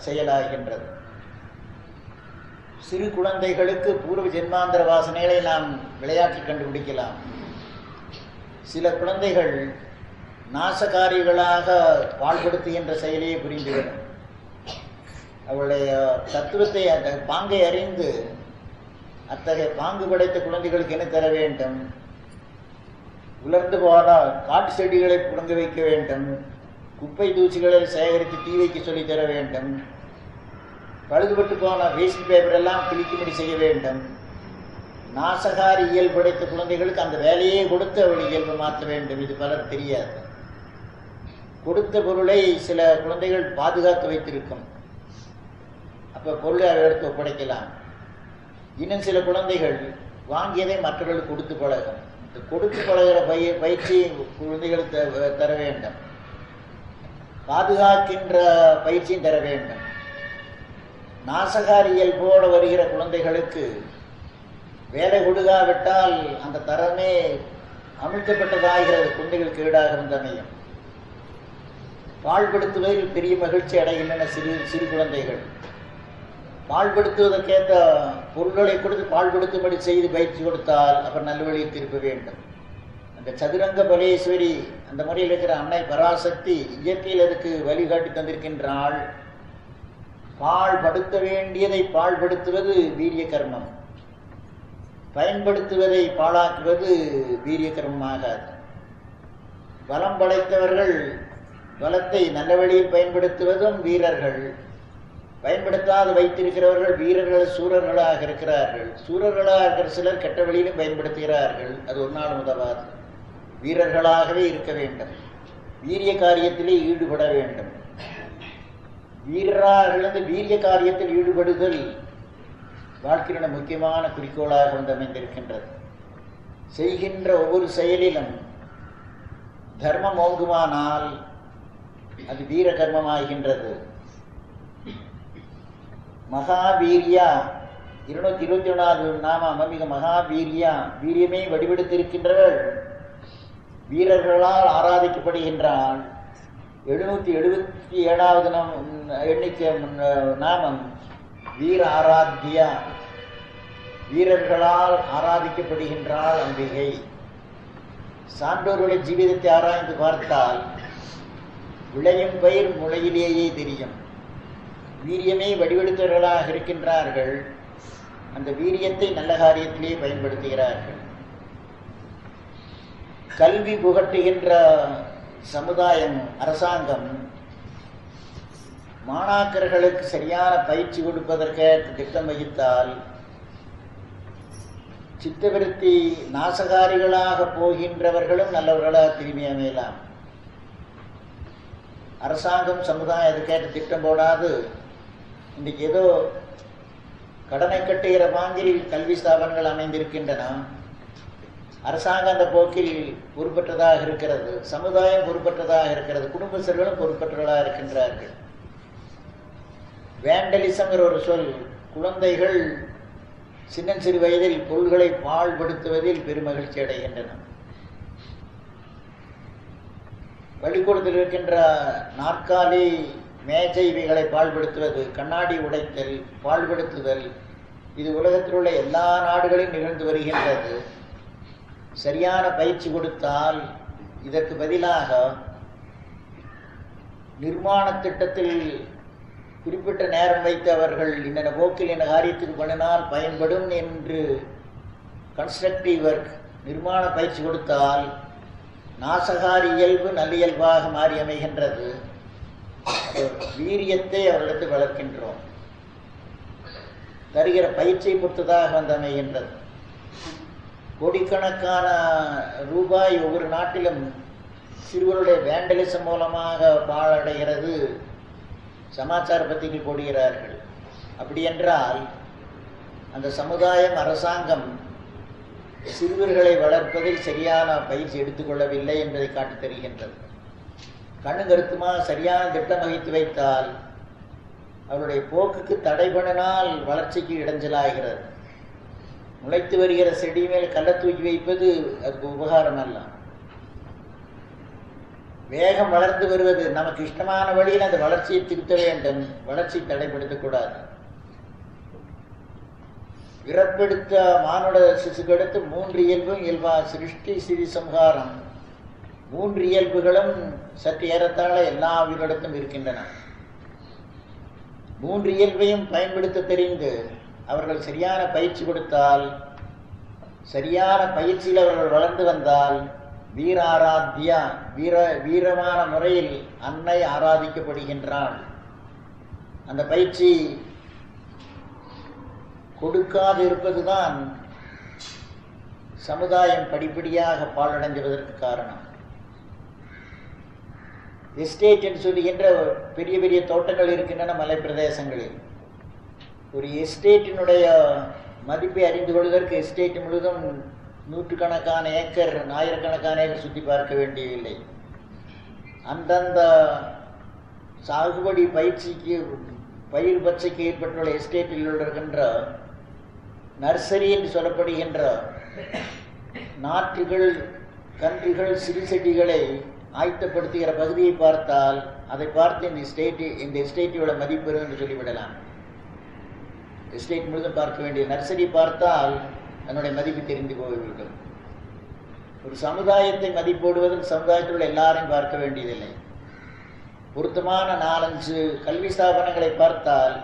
[SPEAKER 1] செயலாகின்றது. சிறு குழந்தைகளுக்கு பூர்வ ஜென்மாந்திர வாசனைகளை நாம் விளையாட்டில் கண்டுபிடிக்கலாம். சில குழந்தைகள் நாசகாரிகளாக பாழ்படுத்துகின்ற செயலையே புரிந்துவிடும். அவளுடைய தத்துவத்தை, அந்த பாங்கை அறிந்து அத்தகைய பாங்கு படைத்த குழந்தைகளுக்கு என்ன தர வேண்டும்? உலர்ந்து போனால் காட்டு செடிகளை புடுங்க வைக்க வேண்டும், குப்பை தூசிகளை சேகரித்து தீ வைக்க சொல்லி தர வேண்டும், பழுதுபட்டு போன வேஸ்ட் பேப்பர் எல்லாம் கிழிக்கும்படி செய்ய வேண்டும். நாசகாரி இயல்பு படைத்த குழந்தைகளுக்கு அந்த வேலையே கொடுத்து அவள் இயல்பு மாற்ற வேண்டும். இது பலர் தெரியாது. கொடுத்த பொருளை சில குழந்தைகள் பாதுகாத்து வைத்திருக்கும். அப்ப பொருளை அவள் எடுத்து ஒப்படைக்கலாம். இன்னும் சில குழந்தைகள் வாங்கியதை மற்றவர்களுக்கு கொடுத்து பழகும். இந்த கொடுத்து பழகிற பயிற்சி குழந்தைகளுக்கு தர வேண்டும். பாதுகாக்கின்ற பயிற்சியும் தர வேண்டும். நாசகாரியல் போட வருகிற குழந்தைகளுக்கு வேலை கொடுக்காவிட்டால் அந்த தரமே அமிழ்த்தப்பட்டதாகிறது. குழந்தைகளுக்கு ஈடாக வந்து அமையும். பாழ்படுத்துவதில் பெரிய மகிழ்ச்சி அடைகின்றன சிறு குழந்தைகள். பாழ்படுத்துவதற்கேற்ற பொருள்களை கொடுத்து பாழ்படுத்தும்படி செய்து பயிற்சி கொடுத்தால் அவர் நல்வழியை திருப்ப வேண்டும். அந்த சதுரங்க பலேஸ்வரி அந்த முறையில் இருக்கிற அன்னை பராசக்தி இயற்கையில் அதுக்கு வழிகாட்டி தந்திருக்கின்றாள். பாழ்படுத்த வேண்டியதை பாழ்படுத்துவது வீரிய கர்மம், பயன்படுத்துவதை பாழாக்குவது வீரிய கர்மமாகாது. பலம் படைத்தவர்கள் பலத்தை நல்ல வழியில் பயன்படுத்துவதும் வீரர்கள், பயன்படுத்தாது வைத்திருக்கிறவர்கள் வீரர்கள் சூரர்களாக இருக்கிறார்கள். சூரர்களாக இருக்கிற சிலர் கெட்ட வழியிலும் பயன்படுத்துகிறார்கள். அது ஒரு நாள் உதவாது. வீரர்களாகவே இருக்க வேண்டும். வீரிய காரியத்திலே ஈடுபட வேண்டும். வீரராக வீரிய காரியத்தில் ஈடுபடுதல் வாழ்க்கையின முக்கியமான குறிக்கோளாக வந்து அமைந்திருக்கின்றது. செய்கின்ற ஒவ்வொரு செயலிலும் தர்மம் ஓங்குமானால் அது வீர கர்மமாகின்றது. மகாவீரியா 221வது நாமம் மிக மகாவீரியா, வீரியமே வடிவெடுத்திருக்கின்றவர்கள் வீரர்களால் ஆராதிக்கப்படுகின்றான். 777வது எண்ணிக்கை நாமம் வீர ஆராத்தியா, வீரர்களால் ஆராதிக்கப்படுகின்றாள் அம்பிகை. சான்றோருடைய ஜீவிதத்தை ஆராய்ந்து பார்த்தால் விளையும் பயிர் முளையிலேயே தெரியும். வீரியமே வடிவெடுத்தவர்களாக இருக்கின்றார்கள். அந்த வீரியத்தை நல்ல காரியத்திலே பயன்படுத்துகிறார்கள். கல்வி புகட்டுகின்ற சமுதாயம், அரசாங்கம் மாணாக்கர்களுக்கு சரியான பயிற்சி கொடுப்பதற்கு திட்டம் வகித்தால் சித்தவிருத்தி நாசகாரிகளாக போகின்றவர்களும் நல்லவர்களாக திரும்பி அமையலாம். அரசாங்கம் சமுதாயம் அதுக்கேற்ற திட்டம் போடாது இன்றைக்கு ஏதோ கடனை கட்டுகிற பாங்கில் கல்வி ஸ்தாபனங்கள் அமைந்திருக்கின்றன. அரசாங்கம் அந்த போக்கில் பொறுப்பற்றதாக இருக்கிறது, சமுதாயம் பொறுப்பற்றதாக இருக்கிறது, குடும்பஸ்தர்களும் பொறுப்பற்றவர்களாக இருக்கின்றார்கள். வேண்டலிசம்ங்கிற ஒரு சொல், குழந்தைகள் சிறு வயதில் பொருள்களை பாழ்படுத்துவதில் பெருமகிழ்ச்சி அடைகின்றன. பள்ளிக்கூடத்தில் இருக்கின்ற நாற்காலி, மேஜை இவைகளை பாழ்படுத்துவது, கண்ணாடி உடைத்தல், பாழ்படுத்துதல், இது உலகத்தில் உள்ள எல்லா நாடுகளிலும் நிகழ்ந்து வருகின்றது. சரியான பயிற்சி கொடுத்தால் இதற்கு பதிலாக நிர்மாண திட்டத்தில் குறிப்பிட்ட நேரம் வைத்து அவர்கள் இன்னென்ன போக்கில் என்ன காரியத்துக்கு பண்ணினால் பயன்படும் என்று கன்ஸ்ட்ரக்டிவ் ஒர்க், நிர்மாண பயிற்சி கொடுத்தால் நாசகாரி இயல்பு நல்லியல்பாக மாறி அமைகின்றது. வீரியத்தை அவரிடத்தில் வளர்க்கின்றோம். தருகிற பயிற்சியை பொறுத்ததாக வந்து அமைகின்றது. கோடிக்கணக்கான ரூபாய் ஒவ்வொரு நாட்டிலும் சிறுவருடைய வேண்டலிசம் மூலமாக பாழடைகிறது. சமாச்சார பத்திரிகை போடுகிறார்கள். அப்படி என்றால் அந்த சமுதாயம், அரசாங்கம் சிறுவர்களை வளர்ப்பதில் சரியான பயிற்சி எடுத்துக்கொள்ளவில்லை என்பதை காட்டி தருகின்றது. கண்ணு கருத்துமாக சரியான திட்டம் வகித்து வைத்தால் அவருடைய போக்குக்கு தடைபடினால் வளர்ச்சிக்கு இடைஞ்சலாகிறது. முளைத்து வருகிற செடி மேல் கல்லை தூக்கி வைப்பது அதுக்கு உபகாரம் அல்ல. வேகம் வளர்ந்து வருவது நமக்கு இஷ்டமான வழியில் அந்த வளர்ச்சியை திருத்த வேண்டும். வளர்ச்சி தடைப்படுத்தக்கூடாது. பிறப்பெடுத்த மானுட சிசுக்கெடுத்து 3 இயல்பும் இயல்பா சிருஷ்டி சிறி சம்ஹாரம் 3 இயல்புகளும் சற்று ஏறத்தாழ எல்லா உயிரிடத்தும் இருக்கின்றன. 3 இயல்பையும் பயன்படுத்த தெரிந்து அவர்கள் சரியான பயிற்சி கொடுத்தால், சரியான பயிற்சியில் அவர்கள் வளர்ந்து வந்தால் வீராராத்யா வீரமான முறையில் அன்னை ஆராதிக்கப்படுகின்றாள். அந்த பயிற்சி கொடுக்காது இருப்பதுதான் சமுதாயம் படிப்படியாக பாழடைஞ்சுவதற்கு காரணம். எஸ்டேட் என்று சொல்லுகின்ற பெரிய பெரிய தோட்டங்கள் இருக்கின்றன மலை பிரதேசங்களில். ஒரு எஸ்டேட்டினுடைய மதிப்பை அறிந்து கொள்வதற்கு எஸ்டேட் முழுவதும் நூற்றுக்கணக்கான ஏக்கர், ஆயிரக்கணக்கான ஏக்கர் சுற்றி பார்க்க வேண்டியதில்லை. அந்தந்த சாகுபடி பயிற்சிக்கு, பயிர் பச்சைக்கு ஏற்பட்டுள்ள எஸ்டேட்டில் இருக்கின்ற நர்சரி என்று சொல்லப்படுகின்ற நாற்றுகள், கன்றுகள், சிறு செடிகளை ஆயத்தப்படுத்துகிற பகுதியை பார்த்தால் அதை பார்த்து இந்த எஸ்டேட்டோட மதிப்பு என்று சொல்லிவிடலாம். எஸ்டேட் முழுதும் பார்க்க வேண்டிய நர்சரி பார்த்தால் அதனுடைய மதிப்பு தெரிந்து போய்விடும். ஒரு சமுதாயத்தை மதிப்போடுவதில் சமுதாயத்தில் உள்ள எல்லாரையும் பார்க்க வேண்டியதில்லை. பொருத்தமான 4-5 கல்வி ஸ்தாபனங்களை பார்த்தால்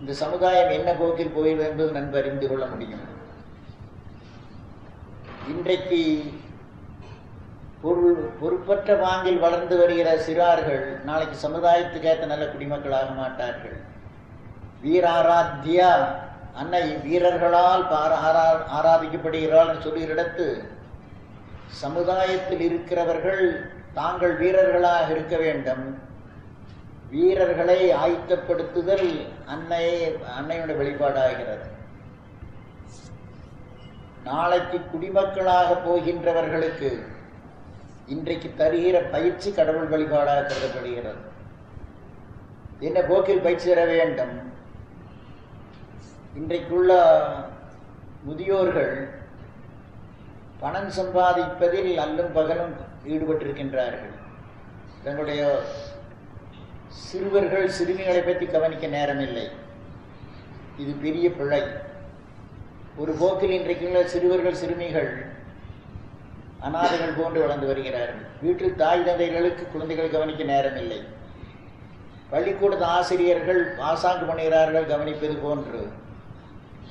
[SPEAKER 1] இந்த சமுதாயம் என்ன போக்கில் போகிறது என்பது நன்கு அறிந்து கொள்ள முடியும். இன்றைக்கு பொறுப்பற்ற வாங்கில் வளர்ந்து வருகிற சிறார்கள் நாளைக்கு சமுதாயத்துக்கு ஏற்ற நல்ல குடிமக்களாக மாட்டார்கள். வீராராத்யா அன்னை வீரர்களால் ஆராதிக்கப்படுகிறாள் என்று சொல்லுகிற இடத்து சமுதாயத்தில் இருக்கிறவர்கள் தாங்கள் வீரர்களாக இருக்க வேண்டும். வீரர்களை ஆயத்தப்படுத்துதல் அன்னையுடைய வெளிப்பாடாகிறது. நாளைக்கு குடிமக்களாக போகின்றவர்களுக்கு இன்றைக்கு தருகிற பயிற்சி கடவுள் வழிபாடாக கருதப்படுகிறது. என்ன போக்கில் பயிற்சி தர வேண்டும்? இன்றைக்குள்ள முதியோர்கள் பணம் சம்பாதிப்பதில் அல்லும் பகலும் ஈடுபட்டிருக்கின்றார்கள். தங்களுடைய சிறுவர்கள், சிறுமிகளை பற்றி கவனிக்க நேரமில்லை. இது பெரிய பிழை. ஒரு போக்கில் இன்றைக்குள்ள சிறுவர்கள், சிறுமிகள் அநாதைகள் போன்று வளர்ந்து வருகிறார்கள். வீட்டில் தாய் தந்தைகளுக்கு குழந்தைகள் கவனிக்க நேரமில்லை. பள்ளிக்கூடத்து ஆசிரியர்கள் பாசாங்கு பண்ணுகிறார்கள் கவனிப்பது போன்று,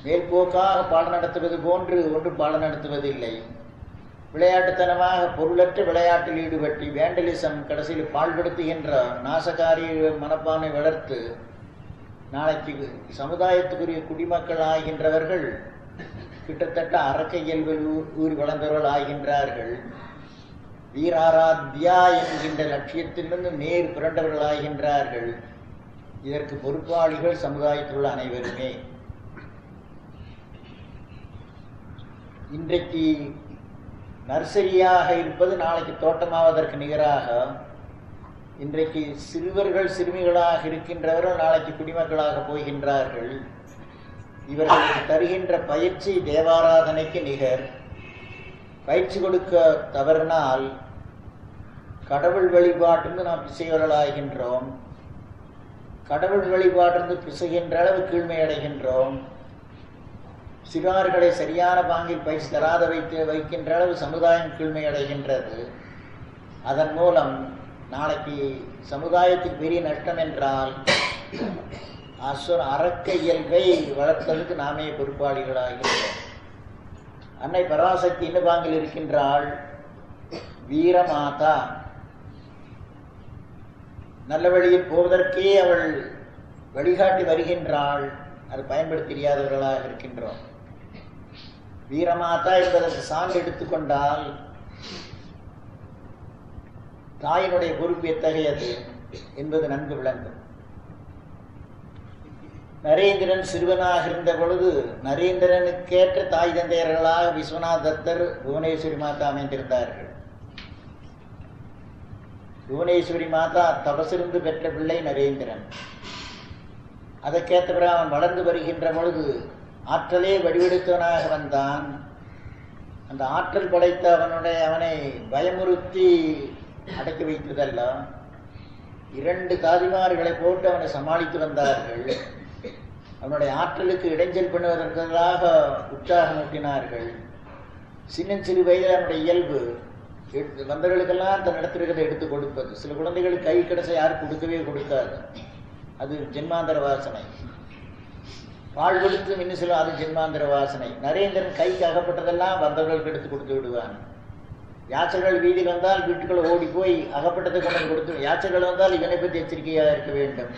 [SPEAKER 1] மேல்போக்காக பாடம் நடத்துவது போன்று ஒன்றும் பாடம் நடத்துவதில்லை. விளையாட்டுத்தனமாக பொருளற்ற விளையாட்டில் ஈடுபட்டு வேண்டலிசம் கடைசியில் பாழ்படுத்துகின்ற நாசகாரி மனப்பான்மை வளர்த்து நாளைக்கு சமுதாயத்துக்குரிய குடிமக்கள் ஆகின்றவர்கள் கிட்டத்தட்ட அரக்க இயல்பில் ஊறி வளர்ந்தவர்கள் ஆகின்றார்கள். வீராராத்யா என்கின்ற லட்சியத்திலிருந்து நேர் புரண்டவர்கள் ஆகின்றார்கள். இதற்கு பொறுப்பாளிகள் சமுதாயத்தில் உள்ள அனைவருமே. இன்றைக்கு நர்சரியாக இருப்பது நாளைக்கு தோட்டமாவதற்கு நிகராக இன்றைக்கு சிறுவர்கள், சிறுமிகளாக இருக்கின்றவர்கள் நாளைக்கு குடிமக்களாக போகின்றார்கள். இவர்களுக்கு தருகின்ற பயிற்சி தேவாராதனைக்கு நிகர். பயிற்சி கொடுக்க தவறினால் கடவுள் வழிபாட்டிலிருந்து நாம் பிசைவர்களாகின்றோம். கடவுள் வழிபாட்டிலிருந்து பிசைகின்ற அளவு கீழ்மை அடைகின்றோம். சிறார்களை சரியான பாங்கில் பயிற்சி தராத வைக்கின்ற அளவு சமுதாயம் கீழ்மை அடைகின்றது. அதன் மூலம் நாளைக்கு சமுதாயத்துக்கு பெரிய நஷ்டம் என்றால் அரக்க இயல்பை வளர்த்ததுக்கு நாமே பொறுப்பாளிகளாகின்றோம். அன்னை பராசக்தி என்ன பாங்கில் இருக்கின்றாள்? வீரமாதா. நல்ல வழியில் போவதற்கே அவள் வழிகாட்டி வருகின்றாள். அது பயன்படுத்த தெரியாதவர்களாக இருக்கின்றோம். வீரமாதா என்பதற்கு சான்று எடுத்துக்கொண்டால் தாயினுடைய பொறுப்பு எத்தகையது என்பது நன்கு விளங்கும். நரேந்திரன் சிறுவனாக இருந்த பொழுது நரேந்திரனுக்கேற்ற தாய் தந்தையர்களாக விஸ்வநாத் தத்தர், புவனேஸ்வரி மாதா அமைந்திருந்தார்கள். புவனேஸ்வரி மாதா தபசிருந்து பெற்ற பிள்ளை நரேந்திரன். அதற்கேற்ற பிறகு அவன் வளர்ந்து வருகின்ற பொழுது ஆற்றலே வடிவெடுத்தவனாக வந்தான். அந்த ஆற்றல் படைத்த அவனை பயமுறுத்தி அடக்கி வைத்ததல்ல, 2 தாதிமார்களை போட்டு அவனை சமாளித்து வந்தார்கள். அவனுடைய ஆற்றலுக்கு இடைஞ்சல் பண்ணுவதற்காக உற்சாகம் ஊட்டினார்கள். சிறு வயதில் அவனுடைய இயல்பு வந்தவர்களுக்கெல்லாம் தன் இடத்திற்கிறத எடுத்து கொடுப்பது. சில குழந்தைகளுக்கு கை கிடைச்ச யாரும் கொடுக்கவே கொடுக்காது, அது ஜென்மாந்தர வாசனை. வாழ் கொடுத்து இன்னும் சொல்லும், அது ஜென்மாந்தர வாசனை. நரேந்திரன் கைக்கு அகப்பட்டதெல்லாம் வந்தவர்களுக்கு எடுத்து கொடுத்து விடுவான். யாச்சர்கள் வீதியில் வந்தால் வீட்டுக்குள்ள ஓடி போய் அகப்பட்டதை கொண்டு கொடுத்து, யாச்சர்கள் வந்தால் இவனை பற்றி எச்சரிக்கையாக இருக்க வேண்டும்.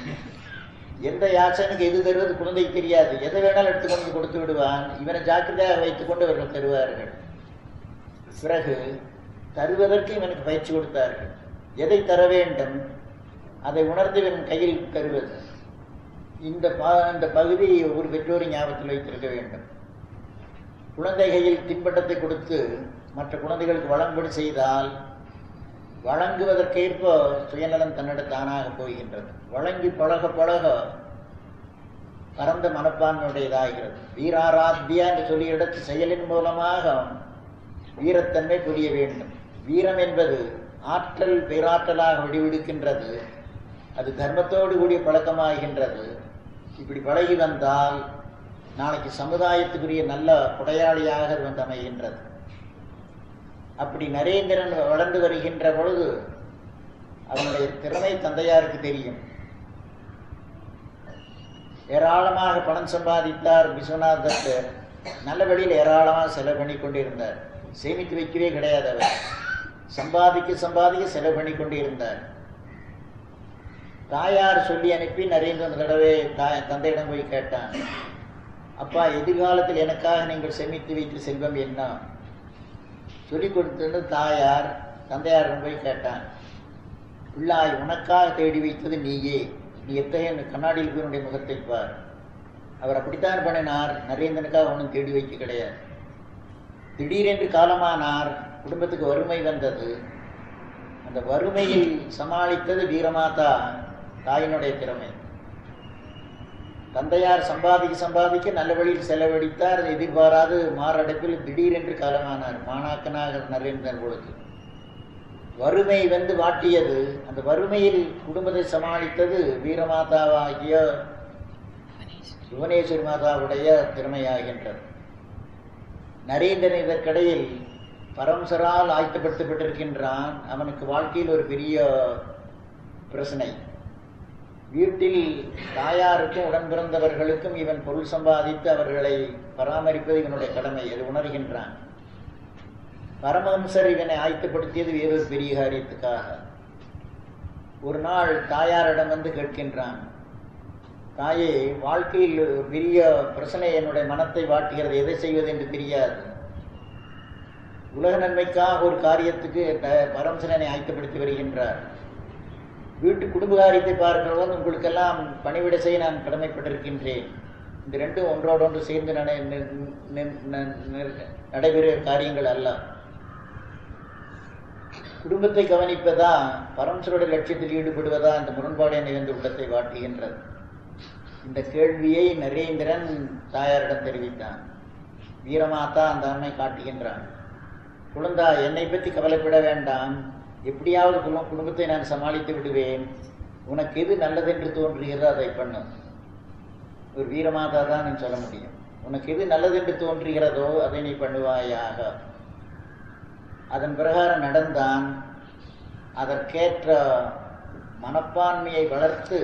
[SPEAKER 1] எந்த யாச்சனுக்கு எது தருவது குழந்தைக்கு தெரியாது, எதை வேணாலும் எடுத்துக்கொண்டு கொடுத்து விடுவான். இவனை ஜாக்கிரதையாக வைத்துக்கொண்டு அவர்கள் தருவார்கள். பிறகு தருவதற்கு இவனுக்கு பயிற்சி கொடுத்தார்கள். எதை தர வேண்டும் அதை உணர்ந்து இவன் கையில் தருவது. இந்த பகுதி ஒரு பெற்றோரின் ஞாபகத்தில் வைத்திருக்க வேண்டும். குழந்தை கையில் தின்பண்டத்தை கொடுத்து மற்ற குழந்தைகளுக்கு வழங்குபடி செய்தால் வழங்குவதற்கேற்ப சுயநலம் தன்னிடம் தானாக போகின்றது. வழங்கி பழக பழக பரந்த மனப்பான்மையுடையதாகிறது. வீராராத்தியா என்று சொல்லிய இடத்து செயலின் மூலமாக வீரத்தன்மை புரிய வேண்டும். வீரம் என்பது ஆற்றல் பேராற்றலாக வடிவெடுக்கின்றது. அது தர்மத்தோடு கூடிய பழக்கமாகின்றது. இப்படி பழகி வந்தால் நாளைக்கு சமுதாயத்துக்குரிய நல்ல கொடையாளியாக அது வந்து அமைகின்றது. அப்படி நரேந்திரன் வளர்ந்து வருகின்ற பொழுது அவனுடைய திறமை தந்தையாருக்கு தெரியும். ஏராளமாக பணம் சம்பாதித்தார் விஸ்வநாத் தத்தர். நல்ல வழியில் ஏராளமாக செலவு பண்ணி கொண்டிருந்தார். சேமித்து வைக்கவே கிடையாது. அவர் சம்பாதிக்க செலவு பண்ணி கொண்டிருந்தார். தாயார் சொல்லி அனுப்பி நரேந்திரன் தடவை தந்தையிடம் போய் கேட்டான், அப்பா எதிர்காலத்தில் எனக்காக நீங்கள் சேமித்து வைத்த செல்வம் என்ன சொல்லிக் கொடுத்தது. தந்தையாரிடம் போய் கேட்டான், பிள்ளாய் உனக்காக தேடி வைத்தது நீயே, நீ எத்தகைய கண்ணாடியில் போய் உன்னுடைய முகத்தை பார். அவர் அப்படித்தான் பண்ணினார். நரேந்திரனுக்காக ஒன்றும் தேடி வைக்க கிடையாது. திடீரென்று காலமானார். குடும்பத்துக்கு வறுமை வந்தது. அந்த வறுமையில் சமாளித்தது வீரமாதா தாயினுடைய திறமை. தந்தையார் சம்பாதிக்க நல்ல வழியில் செலவழித்தார். எதிர்பாராது மாரடைப்பில் திடீரென்று காலமானார். மாணாக்கனாக நரேந்திரன் பொழுது வறுமை வந்து வாட்டியது. அந்த வறுமையில் குடும்பத்தை சமாளித்தது வீரமாதாவாகிய புவனேஸ்வரி மாதாவுடைய திறமையாகின்றது. நரேந்திரன் இதற்கிடையில் பரம்சரால் ஆயத்தப்படுத்தப்பட்டிருக்கின்றான். அவனுக்கு வாழ்க்கையில் ஒரு பெரிய பிரச்சனை. வீட்டில் தாயாருக்கும் உடன் பிறந்தவர்களுக்கும் இவன் பொருள் சம்பாதித்து அவர்களை பராமரிப்பது இவனுடைய கடமை. அது உணர்கின்றான். பரமஹம்சர் இவனை ஆயத்தப்படுத்தியது வேறொரு பெரிய காரியத்துக்காக. ஒரு நாள் தாயாரிடம் வந்து கேட்கின்றான், தாயே, வாழ்க்கையில் பெரிய பிரச்சனை என்னுடைய மனத்தை வாட்டுகிறது, எதை செய்வது என்று தெரியாது. உலக நன்மைக்காக ஒரு காரியத்துக்கு பரமசரனை ஆயத்தப்படுத்தி வருகின்றார். வீட்டு குடும்ப காரியத்தை பார்க்கிறவன் உங்களுக்கெல்லாம் பணிவிடை செய்ய நான் கடமைப்பட்டிருக்கின்றேன். இந்த ரெண்டும் ஒன்றோடொன்று சேர்ந்து நடைபெற காரியங்கள் அல்ல. குடும்பத்தை கவனிப்பதா பரமசருடைய லட்சியத்தில் ஈடுபடுவதா இந்த முரண்பாடு நிகழ்ந்த உள்ளத்தை வாட்டுகின்றது. இந்த கேள்வியை நரேந்திரன் தாயாரிடம் தெரிவித்தான். வீரமாதா அந்த அன்னை காட்டுகின்றான், குழந்தா, என்னை பற்றி கவலைப்பட வேண்டாம், எப்படியாவது குடும்பத்தை நான் சமாளித்து விடுவேன். உனக்கு எது நல்லதென்று தோன்றுகிறதோ அதை பண்ணு. ஒரு வீரமாதா தான் நான் சொல்ல முடியும். உனக்கு எது நல்லதென்று தோன்றுகிறதோ அதை நீ பண்ணுவாயாக. அதன் பிரகாரம் நடந்தான். அதற்கேற்ற மனப்பான்மையை வளர்த்து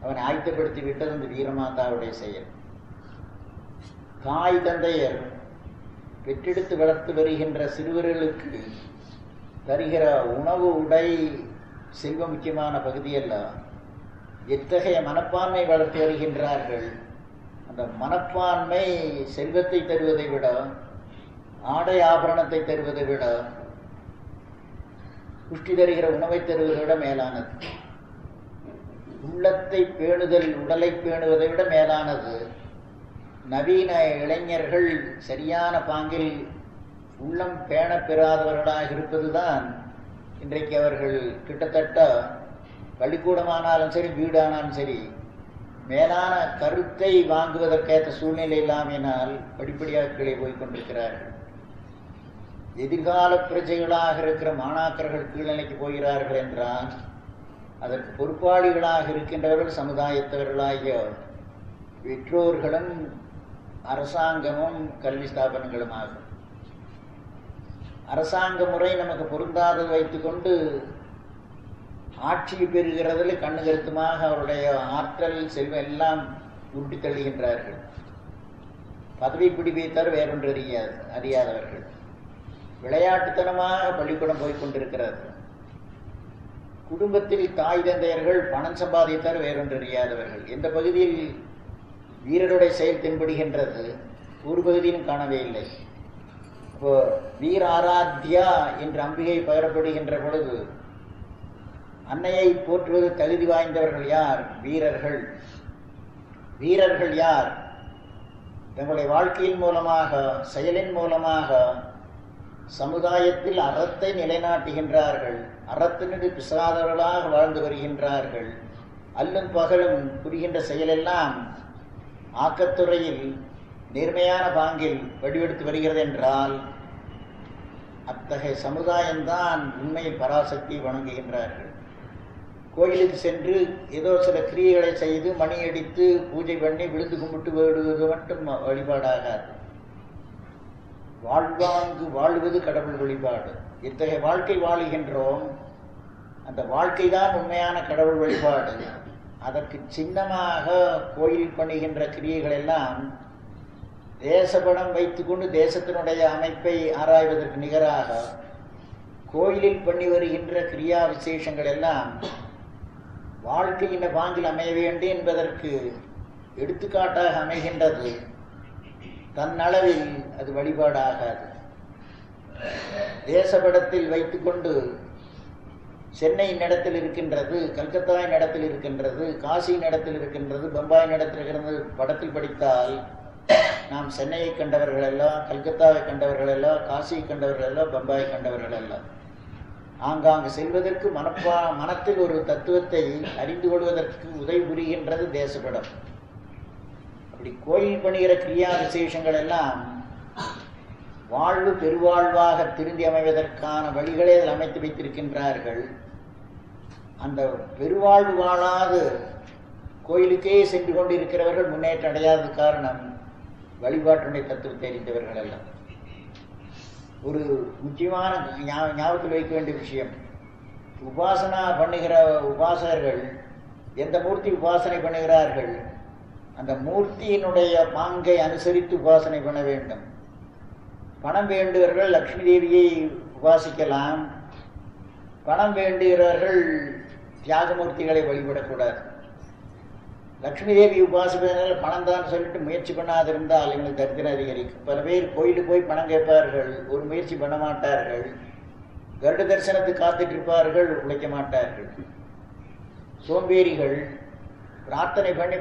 [SPEAKER 1] அவனை ஆயத்தப்படுத்தி விட்டது இந்த வீரமாதாவுடைய செயல். தாய் தந்தையர் பெற்றெடுத்து வளர்த்து வருகின்ற சிறுவர்களுக்கு தருகிற உணவு, உடை, செல்வம் முக்கியமான பகுதி அல்ல. எத்தகைய மனப்பான்மை வளர்த்து வருகின்றார்கள். அந்த மனப்பான்மை செல்வத்தை தருவதை விட, ஆடை ஆபரணத்தை தருவதை விட, புஷ்டி தருகிற உணவை தருவதை விட மேலானது. உள்ளத்தை பேணுதல் உடலை பேணுவதை விட மேலானது. நவீன இளைஞர்கள் சரியான பாங்கில் உள்ளம் பேண பெறாதவர்களாக இருப்பதுதான் இன்றைக்கு அவர்கள் கிட்டத்தட்ட பள்ளிக்கூடமானாலும் சரி, வீடானாலும் சரி, மேலான கருத்தை வாங்குவதற்கேற்ற சூழ்நிலை இல்லாமையினால் படிப்படியாக கீழே போய்கொண்டிருக்கிறார்கள். எதிர்கால பிரஜைகளாக இருக்கிற மாணாக்கர்கள் கீழ்நிலைக்கு போகிறார்கள் என்றால் அதற்கு பொறுப்பாளிகளாக இருக்கின்றவர்கள் சமுதாயத்தவர்களாகிய பெற்றோர்களும் அரசாங்கமும் கல்வி ஸ்தாபனங்களும் ஆகும். அரசாங்க முறை நமக்கு பொருந்தாதது வைத்துக்கொண்டு ஆட்சி பெறுகிறதில் கண்ணு கருத்துமாக அவருடைய ஆற்றல் செல்வம் எல்லாம் உருட்டி தள்ளுகின்றார்கள். பதவி பிடிப்பைத்தர் வேறொன்று அறியாதவர்கள். விளையாட்டுத்தனமாக பள்ளிக்கூடம் போய்கொண்டிருக்கிறார்கள். குடும்பத்தில் தாய் தந்தையர்கள் பணம் சம்பாதித்தார் வேறொன்று அறியாதவர்கள். எந்த பகுதியில் வீரருடைய செயல் தென்படுகின்றது, ஒரு பகுதியிலும் காணவே இல்லை. இப்போ வீர ஆராத்யா என்று அம்பிகை பகரப்படுகின்ற பொழுது அன்னையை போற்றுவது தகுதி வாய்ந்தவர்கள் யார்? வீரர்கள். வீரர்கள் யார்? தங்களுடைய வாழ்க்கையின் மூலமாக, செயலின் மூலமாக சமுதாயத்தில் அறத்தை நிலைநாட்டுகின்றார்கள். அறத்தினது பிசாதவர்களாக வாழ்ந்து வருகின்றார்கள். அல்லும் பகலும் புரிகின்ற செயலெல்லாம் ஆக்கத்துறையில் நேர்மையான பாங்கில் வடிவெடுத்து வருகிறது என்றால் அத்தகைய சமுதாயம்தான் உண்மையில் பராசக்தியை வணங்குகின்றார்கள். கோயிலுக்கு சென்று ஏதோ சில கிரியைகளை செய்து மணி அடித்து பூஜை பண்ணி விழுந்து கும்பிட்டு விடுவது மட்டும் வழிபாடாகாது. வாழ்வாங்கு வாழ்வது கடவுள் வழிபாடு. இத்தகைய வாழ்க்கை வாழுகின்றோம். அந்த வாழ்க்கை தான் உண்மையான கடவுள் வழிபாடு. அதற்கு சின்னமாக கோயில் பண்ணுகின்ற கிரியைகள் எல்லாம் தேசபடம் வைத்துக்கொண்டு தேசத்தினுடைய அமைப்பை ஆராய்வதற்கு நிகராக கோயிலில் பண்ணி வருகின்ற கிரியா விசேஷங்கள் எல்லாம் வாழ்க்கையின் பாங்கில் அமைய வேண்டும் என்பதற்கு எடுத்துக்காட்டாக அமைகின்றது. தன்னளவில் அது வழிபாடாகாது. தேசபடத்தில் வைத்துக்கொண்டு சென்னையின் இடத்தில் இருக்கின்றது, கல்கத்தாவின் இடத்தில் இருக்கின்றது, காசியின் இடத்தில் இருக்கின்றது, பம்பாயின் இடத்தில் இருக்கின்றது படத்தில் படித்தால் நாம் சென்னையை கண்டவர்கள் அல்ல, கல்கத்தாவை கண்டவர்கள் அல்ல, காசியை கண்டவர்கள் அல்ல, பம்பாயை கண்டவர்கள் அல்ல. ஆங்காங்கு செல்வதற்கு மனத்தில் ஒரு தத்துவத்தை அறிந்து கொள்வதற்கு உதவி புரிகின்றது தேசபடம். அப்படி கோயில் பண்ணுகிற கிரியா விசேஷங்கள் எல்லாம் வாழ்வு பெருவாழ்வாக திருந்தி அமைவதற்கான வழிகளை அதில் அமைத்து வைத்திருக்கின்றார்கள். அந்த பெருவாழ்வு வாழாது கோயிலுக்கே சென்று கொண்டு இருக்கிறவர்கள் முன்னேற்றம் அடையாத காரணம் வழிபாட்டுடைய தத்துவத்தை அறிந்தவர்கள் அல்ல. ஒரு முக்கியமான ஞாபகத்தில் வைக்க வேண்டிய விஷயம், உபாசனா பண்ணுகிற உபாசகர்கள் எந்த மூர்த்தி உபாசனை பண்ணுகிறார்கள் அந்த மூர்த்தியினுடைய பாங்கை அனுசரித்து உபாசனை பண்ண வேண்டும். பணம் வேண்டுகிறவர்கள் லக்ஷ்மி தேவியை உபாசிக்கலாம், பணம் வேண்டுகிறவர்கள் தியாகமூர்த்திகளை வழிபடக்கூடாது. லக்ஷ்மி தேவி உபாசிப்பதனால பணம் தான் சொல்லிட்டு முயற்சி பண்ணாதிருந்தால் எங்களுக்கு தரித்திரம் அதிகரிக்கும். பல பேர் கோயிலுக்கு போய் பணம் கேட்பார்கள், ஒரு முயற்சி பண்ண மாட்டார்கள். கருட தரிசனத்துக்கு காத்துட்டு இருப்பார்கள், உழைக்க மாட்டார்கள். சோம்பேறிகள். பிரார்த்தனை பண்ணி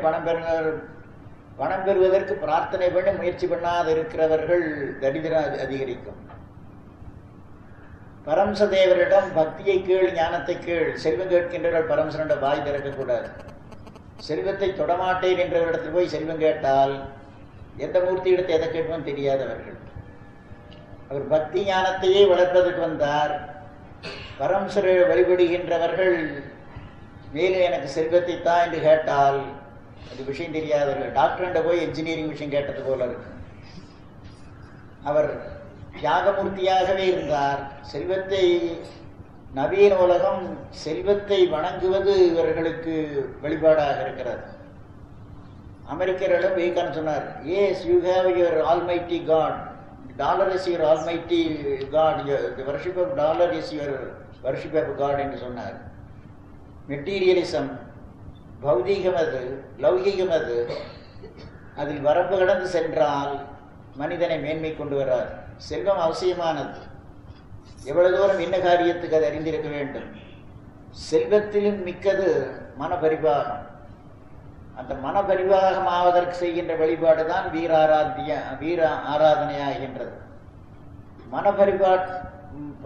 [SPEAKER 1] பணம் பெறுவதற்கு பிரார்த்தனை பண்ணி முயற்சி பண்ணாது இருக்கிறவர்கள் தரித்திரம் அதிகரிக்கும். பரமசதேவரிடம் பக்தியை கேள், ஞானத்தை கேள். செல்வம் கேட்கின்றவர்கள் பரமசனிடம் வாய் திறக்கக்கூடாது. செல்வத்தை தொடமாட்டேன் என்றவரிடத்தில் போய் செல்வம் கேட்டால் எந்த மூர்த்தி இடத்தை எதை கேட்போம் தெரியாதவர்கள். அவர் பக்தி ஞானத்தையே வளர்ப்பதற்கு வந்தார். பரமசரை வழிபடுகின்றவர்கள் மேலும் எனக்கு செல்வத்தை தான் என்று கேட்டால் அது விஷயம் தெரியாதவர்கள். டாக்டர்கிட்ட போய் என்ஜினியரிங் விஷயம் கேட்டது போல இருக்கு. அவர் தியாகமூர்த்தியாகவே இருந்தார். செல்வத்தை நவீன உலகம் செல்வத்தை வணங்குவது இவர்களுக்கு வழிபாடாக இருக்கிறது. அமெரிக்கரிடம் விவேகானந்தர் சொன்னார், yes you have your almighty god, dollar is your almighty god, the worship of dollar is your worship of god என்று சொன்னார். மெட்டீரியலிசம், பௌதீகம் அது, லௌகீகம் அது, அதில் வரம்பு கடந்து சென்றால் மனிதனை மேன்மை கொண்டு வராது. செல்வம் அவசியமானது. எவ்வளவு தூரம் என்ன காரியத்துக்கு அது அறிந்திருக்க வேண்டும். செல்வத்திலும் மிக்கது மனபரிபாகம். அந்த மனபரிபாகம் ஆவதற்கு செய்கின்ற வழிபாடு தான் வீர ஆராதனையாகின்றது.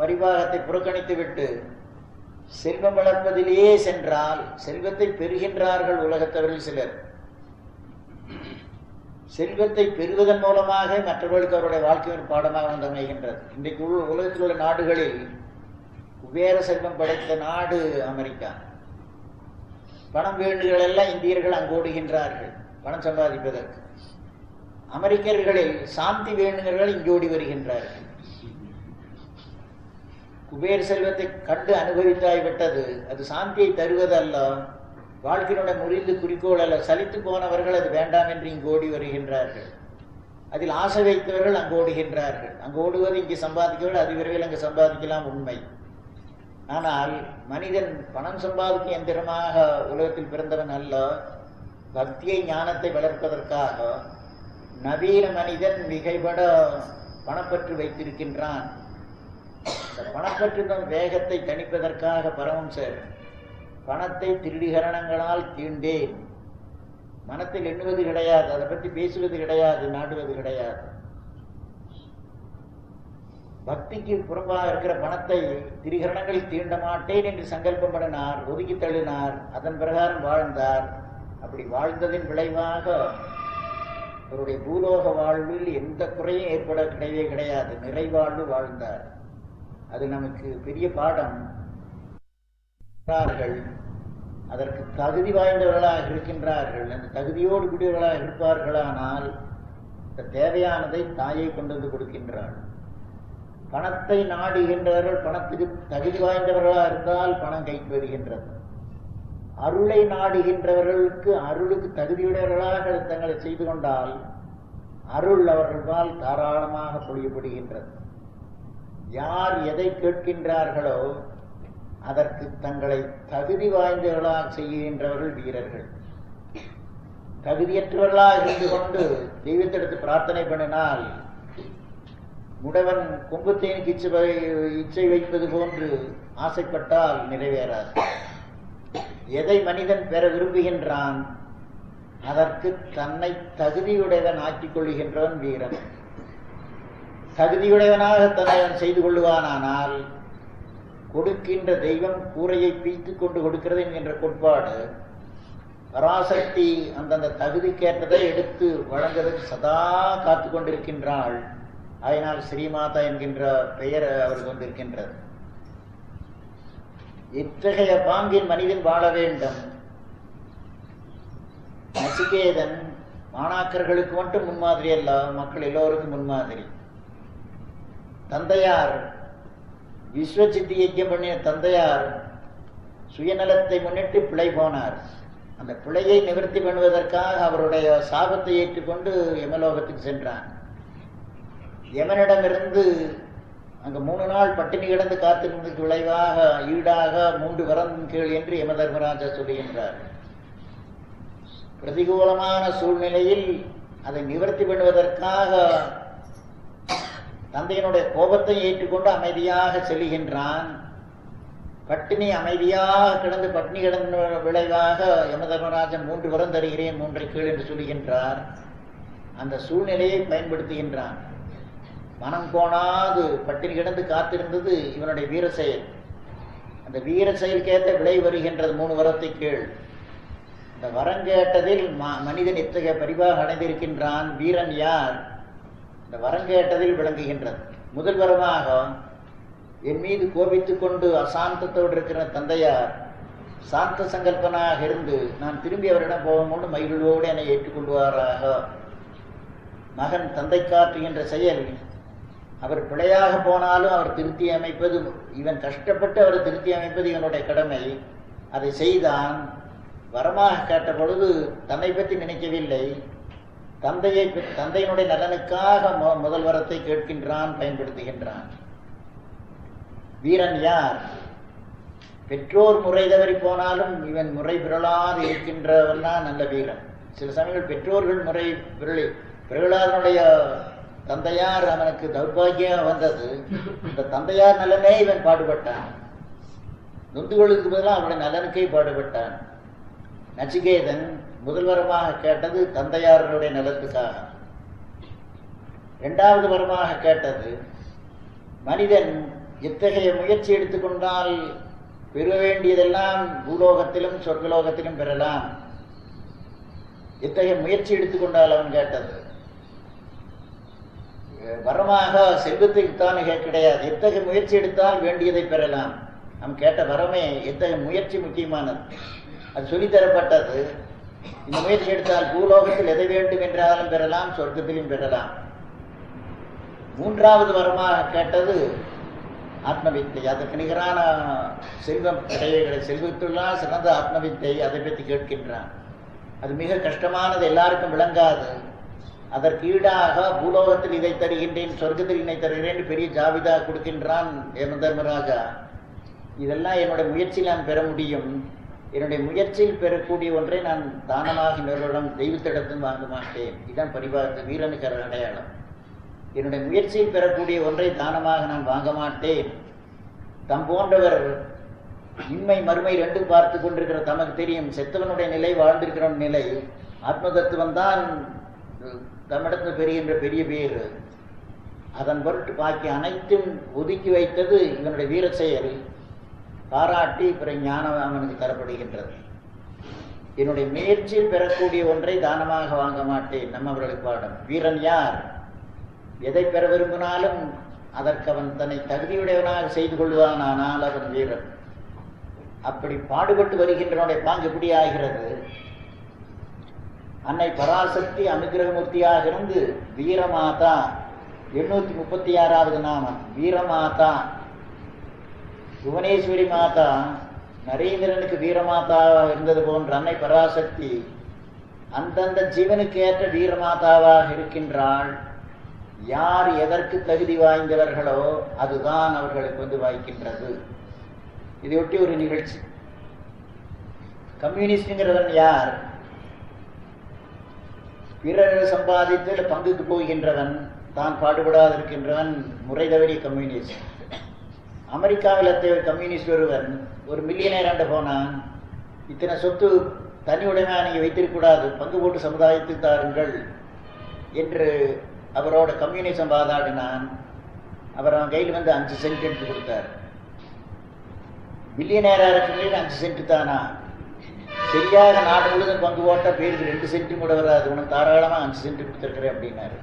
[SPEAKER 1] பரிபாகத்தை புறக்கணித்து விட்டு செல்வம் வளர்ப்பதிலேயே சென்றால் செல்வத்தை பெறுகின்றார்கள் உலகத்தவர்கள் சிலர். செல்வத்தை பெறுவதன் மூலமாக மற்றவர்களுக்கு அவருடைய வாழ்க்கையின் பாடமாக வந்து அமைகின்றது. இன்றைக்கு உலகத்தில் உள்ள நாடுகளில் குபேர செல்வம் படைத்த நாடு அமெரிக்கா. பணம் வேண்டுகள் எல்லாம் இந்தியர்கள் அங்கோடுகின்றார்கள் பணம் சம்பாதிப்பதற்கு. அமெரிக்கர்களில் சாந்தி வேண்டுகிறர்கள் இங்கோடி வருகின்றார்கள். குபேர் செல்வத்தை கண்டு அனுபவித்தாய்விட்டது. அது சாந்தியை தருவதல்ல, வாழ்க்கையினுடைய முறிந்து குறிக்கோள் அல்ல. சலித்து போனவர்கள் அது வேண்டாம் என்று இங்கு ஓடி வருகின்றார்கள். அதில் ஆசை வைத்தவர்கள் அங்கு ஓடுகின்றார்கள். அங்கு ஓடுவது இங்கு சம்பாதிக்கவர்கள் அது விரைவில் அங்கு சம்பாதிக்கலாம், உண்மை. ஆனால் மனிதன் பணம் சம்பாதிக்கும் எந்திரமாக உலகத்தில் பிறந்தவன் அல்ல. பக்தியை, ஞானத்தை வளர்ப்பதற்காக நவீன மனிதன் மிகைபட பணப்பற்று வைத்திருக்கின்றான். பணப்பற்றின் வேகத்தை தணிப்பதற்காக பரமஹம்சர் பணத்தை திருடிகரணங்களால் தீண்டேன். மனத்தில் எண்ணுவது கிடையாது, அதை பற்றி பேசுவது கிடையாது, நாடுவது கிடையாது. பக்திக்கு புறம்பாக இருக்கிற பணத்தை திரிகரணங்களில் தீண்ட மாட்டேன் என்று சங்கல்பம் பண்ணினார், ஒதுக்கி தள்ளினார். அதன் பிரகாரம் வாழ்ந்தார். அப்படி வாழ்ந்ததின் விளைவாக அவருடைய பூலோக வாழ்வில் எந்த குறையும் ஏற்பட கிடையவே கிடையாது. நிறைவாழ்வு வாழ்ந்தார். அது நமக்கு பெரிய பாடம். அதற்கு தகுதி வாய்ந்தவர்களாக இருக்கின்றார்கள். அந்த தகுதியோடு கூடியவர்களாக இருப்பார்களானால் இந்த தேவையானதை தாயை கொண்டு வந்து கொடுக்கின்றாள். பணத்தை நாடுகின்றவர்கள் பணத்துக்கு தகுதி வாய்ந்தவர்களாக இருந்தால் பணம் கைக்கு வருகின்றது. அருளை நாடுகின்றவர்களுக்கு அருளுக்கு தகுதியுடையவர்களாக தங்களை செய்து கொண்டால் அருள் அவர்களால் தாராளமாக பொழியப்படுகின்றது. யார் எதை கேட்கின்றார்களோ அதற்கு தங்களை தகுதி வாய்ந்தவர்களாக செய்கின்றவர்கள் வீரர்கள். தகுதியற்றவர்களாக இருந்து கொண்டு தெய்வத்திடத்து பிரார்த்தனை பண்ணினால் முடவன் கொம்புத்தேனுக்கு இச்சை வைப்பது போன்று ஆசைப்பட்டால் நிறைவேறாது. எதை மனிதன் பெற விரும்புகின்றான் அதற்கு தன்னை தகுதியுடையவன் ஆக்கிக் கொள்கின்றவன் வீரன். தகுதியுடையவனாக தன்னை செய்து கொள்ளுவானால் கொடுக்கின்ற தெய்வம் கூரையை பீத்து கொண்டு கொடுக்கிறது என்கின்ற கோட்பாடு. பராசக்தி அந்தந்த தகுதிக்கேற்றதை எடுத்து வழங்குவதற்கு சதா காத்து கொண்டிருக்கின்றாள். அதனால் ஸ்ரீமாதா என்கின்ற பெயர் அவருக்கு வந்திருக்கின்றது. இத்தகைய பாங்கின் மனிதன் வாழ வேண்டும். நசிகேதன் மாணாக்கர்களுக்கு மட்டும் முன்மாதிரி அல்ல, மக்கள் எல்லோருக்கும் முன்மாதிரி. தந்தையார் விஸ்வசித்தி யஜ்யம் பண்ணிய தந்தையார் சுயநலத்தை முன்னிட்டு பிழை போனார். அந்த பிழையை நிவர்த்தி பண்ணுவதற்காக அவருடைய சாபத்தை ஏற்றுக்கொண்டு யமலோகத்துக்கு சென்றான். யமனிடமிருந்து அங்கு 3 நாள் பட்டினி கிடந்து காத்திருந்ததுக்கு விளைவாக ஈடாக 3 வரம் கீழ் என்று யம தர்மராஜா சொல்லுகின்றார். பிரதிகூலமான சூழ்நிலையில் அதை நிவர்த்தி பண்ணுவதற்காக தந்தையினுடைய கோபத்தை ஏற்றுக்கொண்டு அமைதியாக செல்கின்றான். பட்டினி அமைதியாக கிடந்து பட்டினி கிடந்த விளைவாக யம தர்மராஜன் 3 வரம் தருகிறேன் 3 கீழ் என்று சொல்லுகின்றார். அந்த சூழ்நிலையை பயன்படுத்துகின்றான். மனம் போனாது பட்டினி கிடந்து காத்திருந்தது இவனுடைய வீர செயல். அந்த வீர செயலுக்கேற்ற விளை வருகின்றது 3 வரத்தை கீழ். இந்த வரம் கேட்டதில் மனிதன் இத்தகைய பரிவாக அடைந்திருக்கின்றான். வீரன் யார்? இந்த வரம் கேட்டதில் விளங்குகின்றது. முதல் வரமாக என் மீது கோபித்துக் கொண்டு அசாந்தத்தோடு இருக்கிற தந்தையார் சாந்த சங்கல்பனாக இருந்து நான் திரும்பி அவரிடம் போகும்போது மகிழ்வோடு என்னை ஏற்றுக்கொள்வாராக. மகன் தந்தை காட்டுகின்ற செயல் அவர் பிழையாக போனாலும் அவர் திருத்தி அமைப்பது, இவன் கஷ்டப்பட்டு அவர் திருத்தி அமைப்பது இவனுடைய கடமை. அதை செய்தான். வரமாக கேட்ட பொழுது தன்னை பற்றி நினைக்கவில்லை. தந்தையினுடைய நலனுக்காக முதல் வரத்தை கேட்கின்றான், பயன்படுத்துகின்றான். வீரன் யார்? பெற்றோர் முறை தவறி போனாலும் இவன் முறை பிறழாது இருக்கின்றவன் தான் நல்ல வீரன். சில சமயங்கள் பெற்றோர்கள் முறை பிறழாதனுடைய தந்தையார் அவனுக்கு தௌர்பாகியம் வந்தது. இந்த தந்தையார் நலனே இவன் பாடுபட்டான். நொந்துகளுக்கு பதிலாக அவனுடைய நலனுக்கே பாடுபட்டான். நச்சிகேதன் முதல் வரமாக கேட்டது தந்தையாருடைய நலத்துக்காக. இரண்டாவது வரமாக கேட்டது மனிதன் எத்தகைய முயற்சி எடுத்துக்கொண்டால் பெற வேண்டியதெல்லாம் பூலோகத்திலும் சொர்க்கலோகத்திலும் பெறலாம். எத்தகைய முயற்சி எடுத்துக்கொண்டால் அவன் கேட்டது வரமாக செல்வத்துக்குத்தானே கிடையாது. எத்தகைய முயற்சி எடுத்தால் வேண்டியதை பெறலாம். அவன் கேட்ட வரமே எத்தகைய முயற்சி முக்கியமானது. அது சொல்லித்தரப்பட்டது. இந்த முயற்சி எடுத்தால் பூலோகத்தில் எதை வேண்டும் என்றாலும் பெறலாம், சொர்க்கத்திலும் பெறலாம். மூன்றாவது வரமாக கேட்டது ஆத்மவித்தை. அதற்கு நிகரான செல்வம் கிடையாது. செல்வத்துள்ளால் சிறந்த ஆத்மவித்தை, அதை பற்றி கேட்கின்றான். அது மிக கஷ்டமானது, எல்லாருக்கும் விளங்காது. அதற்கு ஈடாக பூலோகத்தில் இதை தருகின்றேன், சொர்க்கத்தில் இதை தருகிறேன், பெரிய ஜாவிதா கொடுக்கின்றான் தர்மராஜா. இதெல்லாம் என்னுடைய முயற்சியில் நான் பெற முடியும். என்னுடைய முயற்சியில் பெறக்கூடிய ஒன்றை நான் தானமாக இன்னொருடம் தெய்வத்திடத்தில் வாங்க மாட்டேன். இதுதான் பரிபாக வீரனுக்கு அடையாளம். என்னுடைய முயற்சியில் பெறக்கூடிய ஒன்றை தானமாக நான் வாங்க மாட்டேன். தம் போன்றவர் இன்மை மறுமை ரெண்டும் பார்த்து கொண்டிருக்கிற தமக்கு தெரியும். செத்தவனுடைய நிலை, வாழ்ந்திருக்கிற நிலை. ஆத்ம தத்துவம் தான் தம்மிடத்தில் பெறுகின்ற பெரிய பேர். அதன் பொருட்டு பாக்கி அனைத்தும் ஒதுக்கி வைத்தது இவனுடைய வீர செயல். பாராட்டி பிற ஞானம் அவனுக்கு தரப்படுகின்றது. என்னுடைய முயற்சியில் பெறக்கூடிய ஒன்றை தானமாக வாங்க மாட்டேன். நம்மவர்களுக்கு பாடம். வீரன் யார்? எதை பெற விரும்பினாலும் அதற்கு அவன் தன்னை தகுதியுடையவனாக செய்து கொள்வான். ஆனால் அவன் வீரன். அப்படி பாடுபட்டு வருகின்றனுடைய பாங்கு எப்படி ஆகிறது? அன்னை பராசக்தி அனுகிரகமூர்த்தியாக இருந்து வீரமாதா, 836வது நாமம் வீரமாதா. புவனேஸ்வரி மாதா நரேந்திரனுக்கு வீரமாதாவாக இருந்தது போன்ற அன்னை பராசக்தி அந்தந்த ஜீவனுக்கு ஏற்ற வீரமாதாவாக இருக்கின்றாள். யார் எதற்கு தகுதி வாய்ந்தவர்களோ அதுதான் அவர்களுக்கு வந்து வாய்க்கின்றது. இதையொட்டி ஒரு நிகழ்ச்சி. கம்யூனிஸ்ட்ங்கிறவன் யார்? பிறர் சம்பாதித்து பங்குக்கு போகின்றவன், தான் பாடுபடாது இருக்கின்றவன் முறை தவறிய கம்யூனிஸ்ட். அமெரிக்காவில் கம்யூனிஸ்ட் ஒருவன் ஒரு மில்லியனேர் போனான். இத்தனை சொத்து தனி உடைமையாக நீங்கள் வைத்திருக்கக்கூடாது, பங்கு போட்டு சமுதாயத்துக்கு தாருங்கள் என்று அவரோட கம்யூனிசம் வாதாடினான். அவர் அவன் கையில் வந்து 5 சென்ட் எடுத்து கொடுத்தார். பில்லியனேராக இருக்கிறது 5 சென்ட் தானா? சரியாக நாடு முழுதும் பங்கு போட்டால் பேருக்கு 2 சென்ட்டும் கூட வராது. உனக்கு தாராளமாக 5 சென்ட் கொடுத்துருக்கிறேன் அப்படின்னாரு.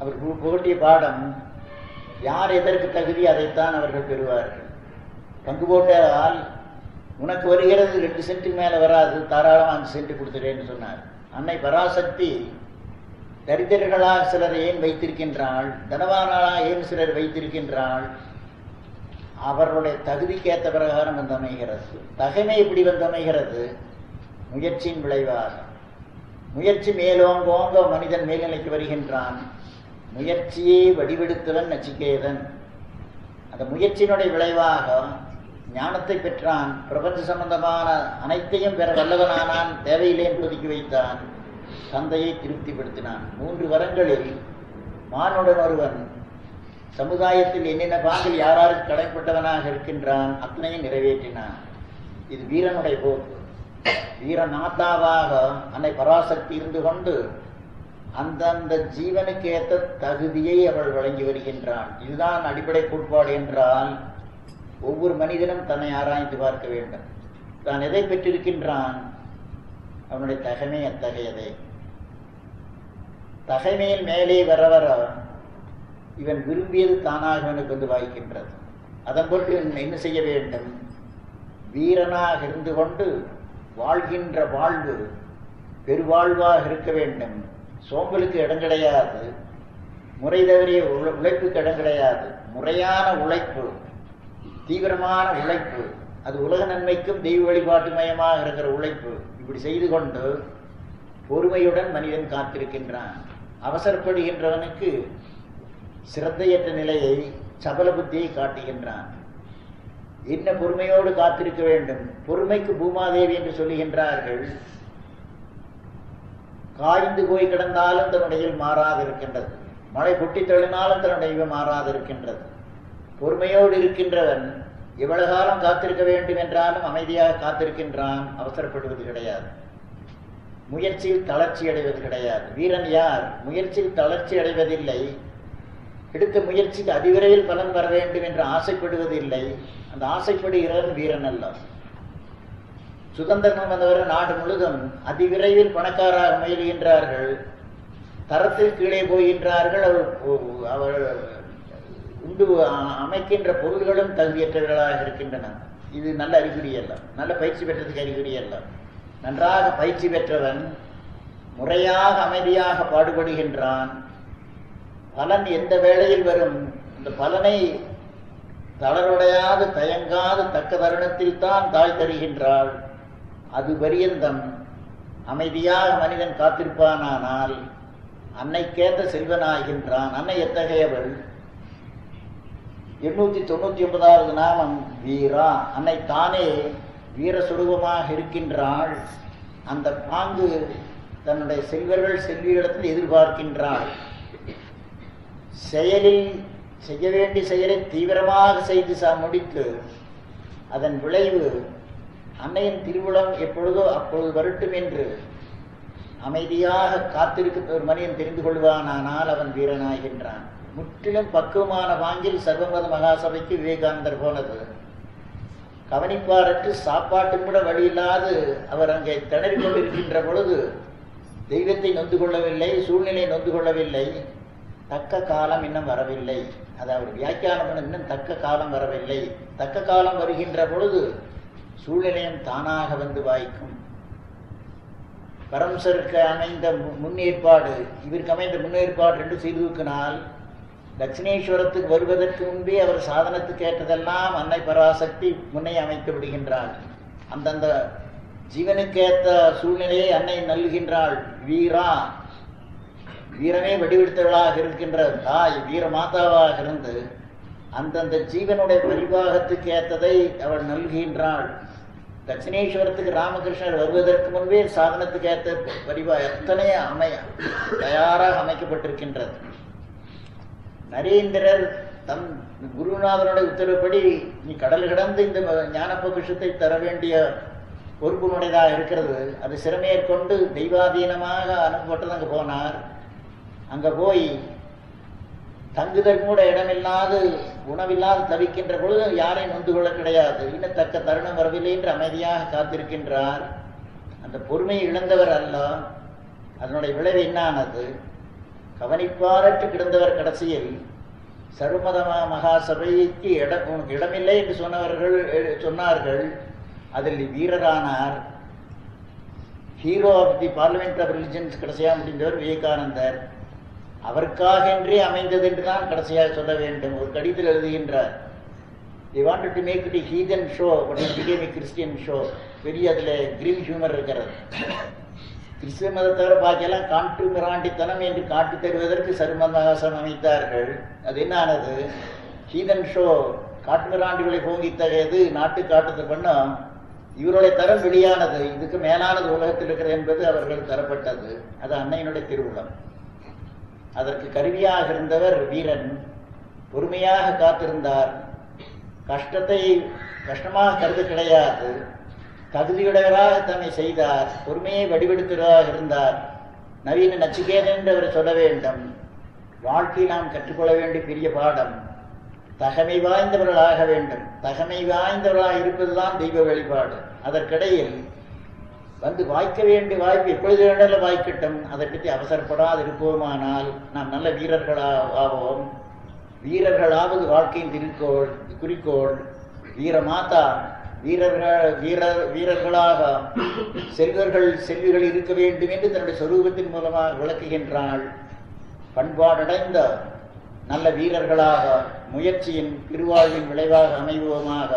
[SPEAKER 1] அவர் புகட்டிய பாடம், யார் எதற்கு தகுதி அதைத்தான் அவர்கள் பெறுவார்கள். பங்கு போட்டால் உனக்கு வருகிறது 2 சென்ட்டுக்கு மேலே வராது, தாராளமாக 5 சென்ட் கொடுத்துறேன்னு சொன்னார். அன்னை பராசக்தி தரித்திரர்களாக சிலர் ஏன் வைத்திருக்கின்றாள், தனவானாக ஏன் சிலர் வைத்திருக்கின்றாள்? அவர்களுடைய தகுதிக்கேற்ற பிரகாரம் வந்து அமைகிறது. தகைமை எப்படி வந்து அமைகிறது? முயற்சியின் விளைவாக. முயற்சி மேலோங்கோங்க மனிதன் மேல்நிலைக்கு வருகின்றான். முயற்சியே வடிவெடுத்தவன் நச்சிகேதன். அந்த முயற்சியினுடைய விளைவாக ஞானத்தை பெற்றான். பிரபஞ்ச சம்பந்தமான அனைத்தையும் பெற வல்லவனானான். தேவையில்லைன்னு ஒதுக்கி வைத்தான். தந்தையை திருப்திப்படுத்தினான். 3 வரங்களில் மானுடன் ஒருவன் சமுதாயத்தில் என்னென்ன பாங்கில் யாராருக்கு கடைப்பட்டவனாக இருக்கின்றான் அத்தனையும் நிறைவேற்றினான். இது வீரனுடைய போக்கு. வீரநாத்தாவாக அன்னை பராசக்தி இருந்து கொண்டு அந்தந்த ஜீவனுக்கு ஏற்ற தகுதியை அவள் வழங்கி வருகின்றான். இதுதான் அடிப்படை கோட்பாடு என்றால் ஒவ்வொரு மனிதனும் தன்னை ஆராய்ந்து பார்க்க வேண்டும். தான் எதை பெற்றிருக்கின்றான்? அவனுடைய தகைமை அத்தகையதே. தகைமையில் மேலே வர வர இவன் விரும்பியது தானாக அவனுக்கு வந்து வாய்க்கின்றது. அதன் பொருட்டு என்ன செய்ய வேண்டும்? வீரனாக இருந்து கொண்டு வாழ்கின்ற வாழ்வு பெருவாழ்வாக இருக்க வேண்டும். சோம்பலுக்கு இடம் கிடையாது, முறை தவறிய உழைப்புக்கு இடம் கிடையாது. முறையான உழைப்பு, தீவிரமான உழைப்பு, அது உலக நன்மைக்கும் தெய்வ வழிபாட்டு மயமாக இருக்கிற உழைப்பு. இப்படி செய்து கொண்டு பொறுமையுடன் மனிதன் காத்திருக்கின்றான். அவசரப்படுகின்றவனுக்கு சிரத்தையற்ற நிலையை, சபல புத்தியை காட்டுகின்றான். என்ன பொறுமையோடு காத்திருக்க வேண்டும். பொறுமைக்கு பூமாதேவி என்று சொல்லுகின்றார்கள். காய்ந்து போய் கிடந்தாலும் தன்னுடைய மாறாது இருக்கின்றது, மழை கொட்டி தள்ளினாலும் தன்னுடைய மாறாது இருக்கின்றது. பொறுமையோடு இருக்கின்றவன் எவ்வளவு காலம் காத்திருக்க வேண்டும் என்றாலும் அமைதியாக காத்திருக்கின்றான், அவசரப்படுவது கிடையாது, முயற்சியில் தளர்ச்சி அடைவது கிடையாது. வீரன் யார்? முயற்சியில் தளர்ச்சி அடைவதில்லை, எடுத்த முயற்சிக்கு அதிவிரைவில் பலன் வர வேண்டும் என்று ஆசைப்படுவதில்லை. அந்த ஆசைப்படுகிறவன் வீரன் அல்ல. சுதந்திரம் வந்தவர் நாடு முழுதும் அதிவிரைவில் பணக்காராக முயல்கின்றார்கள், தரத்தில் கீழே போகின்றார்கள். அவர் உண்டு அமைக்கின்ற பொருள்களும் தகுதியற்றவர்களாக இருக்கின்றன. இது நல்ல அறிகுறி அல்ல, நல்ல பயிற்சி பெற்றதுக்கு அறிகுறி அல்ல. நன்றாக பயிற்சி பெற்றவன் முறையாக அமைதியாக பாடுபடுகின்றான். பலன் எந்த வேளையில் வரும், இந்த பலனை தளர்வுடையாது தயங்காது தக்க தருணத்தில் தான் தாய் தருகின்றாள். அது பரியந்தம் அமைதியாக மனிதன் காத்திருப்பானால் அன்னைக்கேற்ற செல்வனாகின்றான். அன்னை எத்தகையவள்? 899வது நாமம் வீரா. அன்னை தானே வீர சுரூபமாக இருக்கின்றாள். அந்த பாங்கு தன்னுடைய செல்வர்கள் செல்வியிடத்தில் எதிர்பார்க்கின்றாள். செயலில் செய்ய வேண்டிய செயலை தீவிரமாக செய்து முடித்து அதன் விளைவு அன்னையின் திருவுளம் எப்பொழுதோ அப்பொழுது வரட்டும் என்று அமைதியாக காத்திருக்க ஒரு மனிதன் தெரிந்து கொள்வானால் அவன் வீரனாகின்றான். முற்றிலும் பக்குவமான பாங்கில் சர்வமத மகாசபைக்கு விவேகானந்தர் போனது. கவனிப்பாரற்று சாப்பாட்டு கூட வழியில்லாது அவர் அங்கே திணறி கொண்டிருக்கின்ற பொழுது தெய்வத்தை நொந்து கொள்ளவில்லை, சூழ்நிலை நொந்து கொள்ளவில்லை. தக்க காலம் இன்னும் வரவில்லை, அதாவது வியாக்கியானம் இன்னும் தக்க காலம் வரவில்லை. தக்க காலம் வருகின்ற பொழுது சூழ்நிலையும் தானாக வந்து வாய்க்கும். பரமசருக்கு அமைந்த முன்னேற்பாடு, இவருக்கு அமைந்த முன்னேற்பாடு என்று செய்துக்கினால் தட்சிணேஸ்வரத்துக்கு வருவதற்கு முன்பே அவர் சாதனத்துக்கு ஏற்றதெல்லாம் அன்னை பராசக்தி முன்னே அமைத்து விடுகின்றாள். அந்தந்த ஜீவனுக்கேற்ற சூழ்நிலையை அன்னை நல்கின்றாள். வீரா, வீரமே வடிவெடுத்தவளாக இருக்கின்ற தாய் வீர மாதாவாக இருந்து அந்தந்த ஜீவனுடைய பரிபாகத்துக்கு ஏற்றதை அவள் நல்கின்றாள். தட்சிணேஸ்வரத்துக்கு ராமகிருஷ்ணர் வருவதற்கு முன்பே சாதனத்துக்கு ஏற்ற பரிவா எத்தனை தயாராக அமைக்கப்பட்டிருக்கின்றது. நரேந்திரர் தம் குருநாதனுடைய உத்தரவுப்படி நீ கடல் கடந்து இந்த ஞான பொக்கிஷத்தை தர வேண்டிய பொறுப்புடையதாக இருக்கிறது. அது சிறமேற்கொண்டு தெய்வாதீனமாக அனுப்பப்பட்டது. அங்கே போனார். அங்கே போய் தங்குதற்கு கூட இடமில்லாது உணவில்லாது தவிக்கின்ற பொழுது யாரையும் நொந்து கொள்ள கிடையாது. இன்னும் தக்க தருணம் வரவில்லை என்று அமைதியாக காத்திருக்கின்றார். அந்த பொறுமையை இழந்தவர் அல்ல. அதனுடைய விளைவு என்னானது? கவனிப்பாரற்று கிடந்தவர் கடைசியில் சர்வமத மகாசபைக்கு உனக்கு இடமில்லை என்று சொன்னார்கள். அதில் வீரரானார். Hero of the parliament of religions கடைசியாக முடிந்தவர் விவேகானந்தர். அவருக்காக என்றே அமைந்தது என்று தான் கடைசியாக சொல்ல வேண்டும். ஒரு கடிதத்தில் எழுதுகின்றார், they wanted to make it a heathen show but it became a Christian show. பெரிய அதில் கிரீன் ஹியூமர் இருக்கிறது. கிறிஸ்துவ மதத்தவரை பாக்கியெல்லாம் காட்டு மிராண்டித்தனம் என்று காட்டி தருவதற்கு சர்வமத மகாசபை அமைத்தார்கள். அது என்ன ஆனது? ஹீதன் ஷோ, காட்டு மிராண்டிகளை போங்கி தகையது நாட்டு காட்டுது பண்ண இவருடைய தரம் வெளியானது. இதுக்கு மேலானது உலகத்தில் இருக்கிறது என்பது அவர்கள் தரப்பட்டது. அது அன்னையினுடைய திருவுளம். அதற்கு கருவியாக இருந்தவர் வீரன். பொறுமையாக காத்திருந்தார். கஷ்டத்தை கஷ்டமாக கருது கிடையாது. தகுதியுடையவராக தன்னை செய்தார். பொறுமையை வடிவெடுத்தவராக இருந்தார். நவீன நச்சிகேதன் என்று அவர் சொல்ல வேண்டும். வாழ்க்கையில் நாம் கற்றுக்கொள்ள வேண்டிய பெரிய பாடம், தகமை வாய்ந்தவர்களாக வேண்டும். தகமை வாய்ந்தவர்களாக இருப்பதுதான் தெய்வ வழிபாடு. அதற்கிடையில் வந்து வாய்க்க வேண்டிய வாய்ப்பு எப்பொழுது வேண்டாலும் வாய்க்கட்டும். அதை பற்றி அவசரப்படாது இருப்போமானால் நாம் நல்ல வீரர்களாவோம். வீரர்களாவது வாழ்க்கையின் குறிக்கோள். வீர மாதா வீரர்களாக செல்விகள் இருக்க வேண்டும் என்று தன்னுடைய சொரூபத்தின் மூலமாக விளக்குகின்றாள். பண்பாடடைந்த நல்ல வீரர்களாக முயற்சியின் திருவாழ்வின் விளைவாக அமைவோமாக.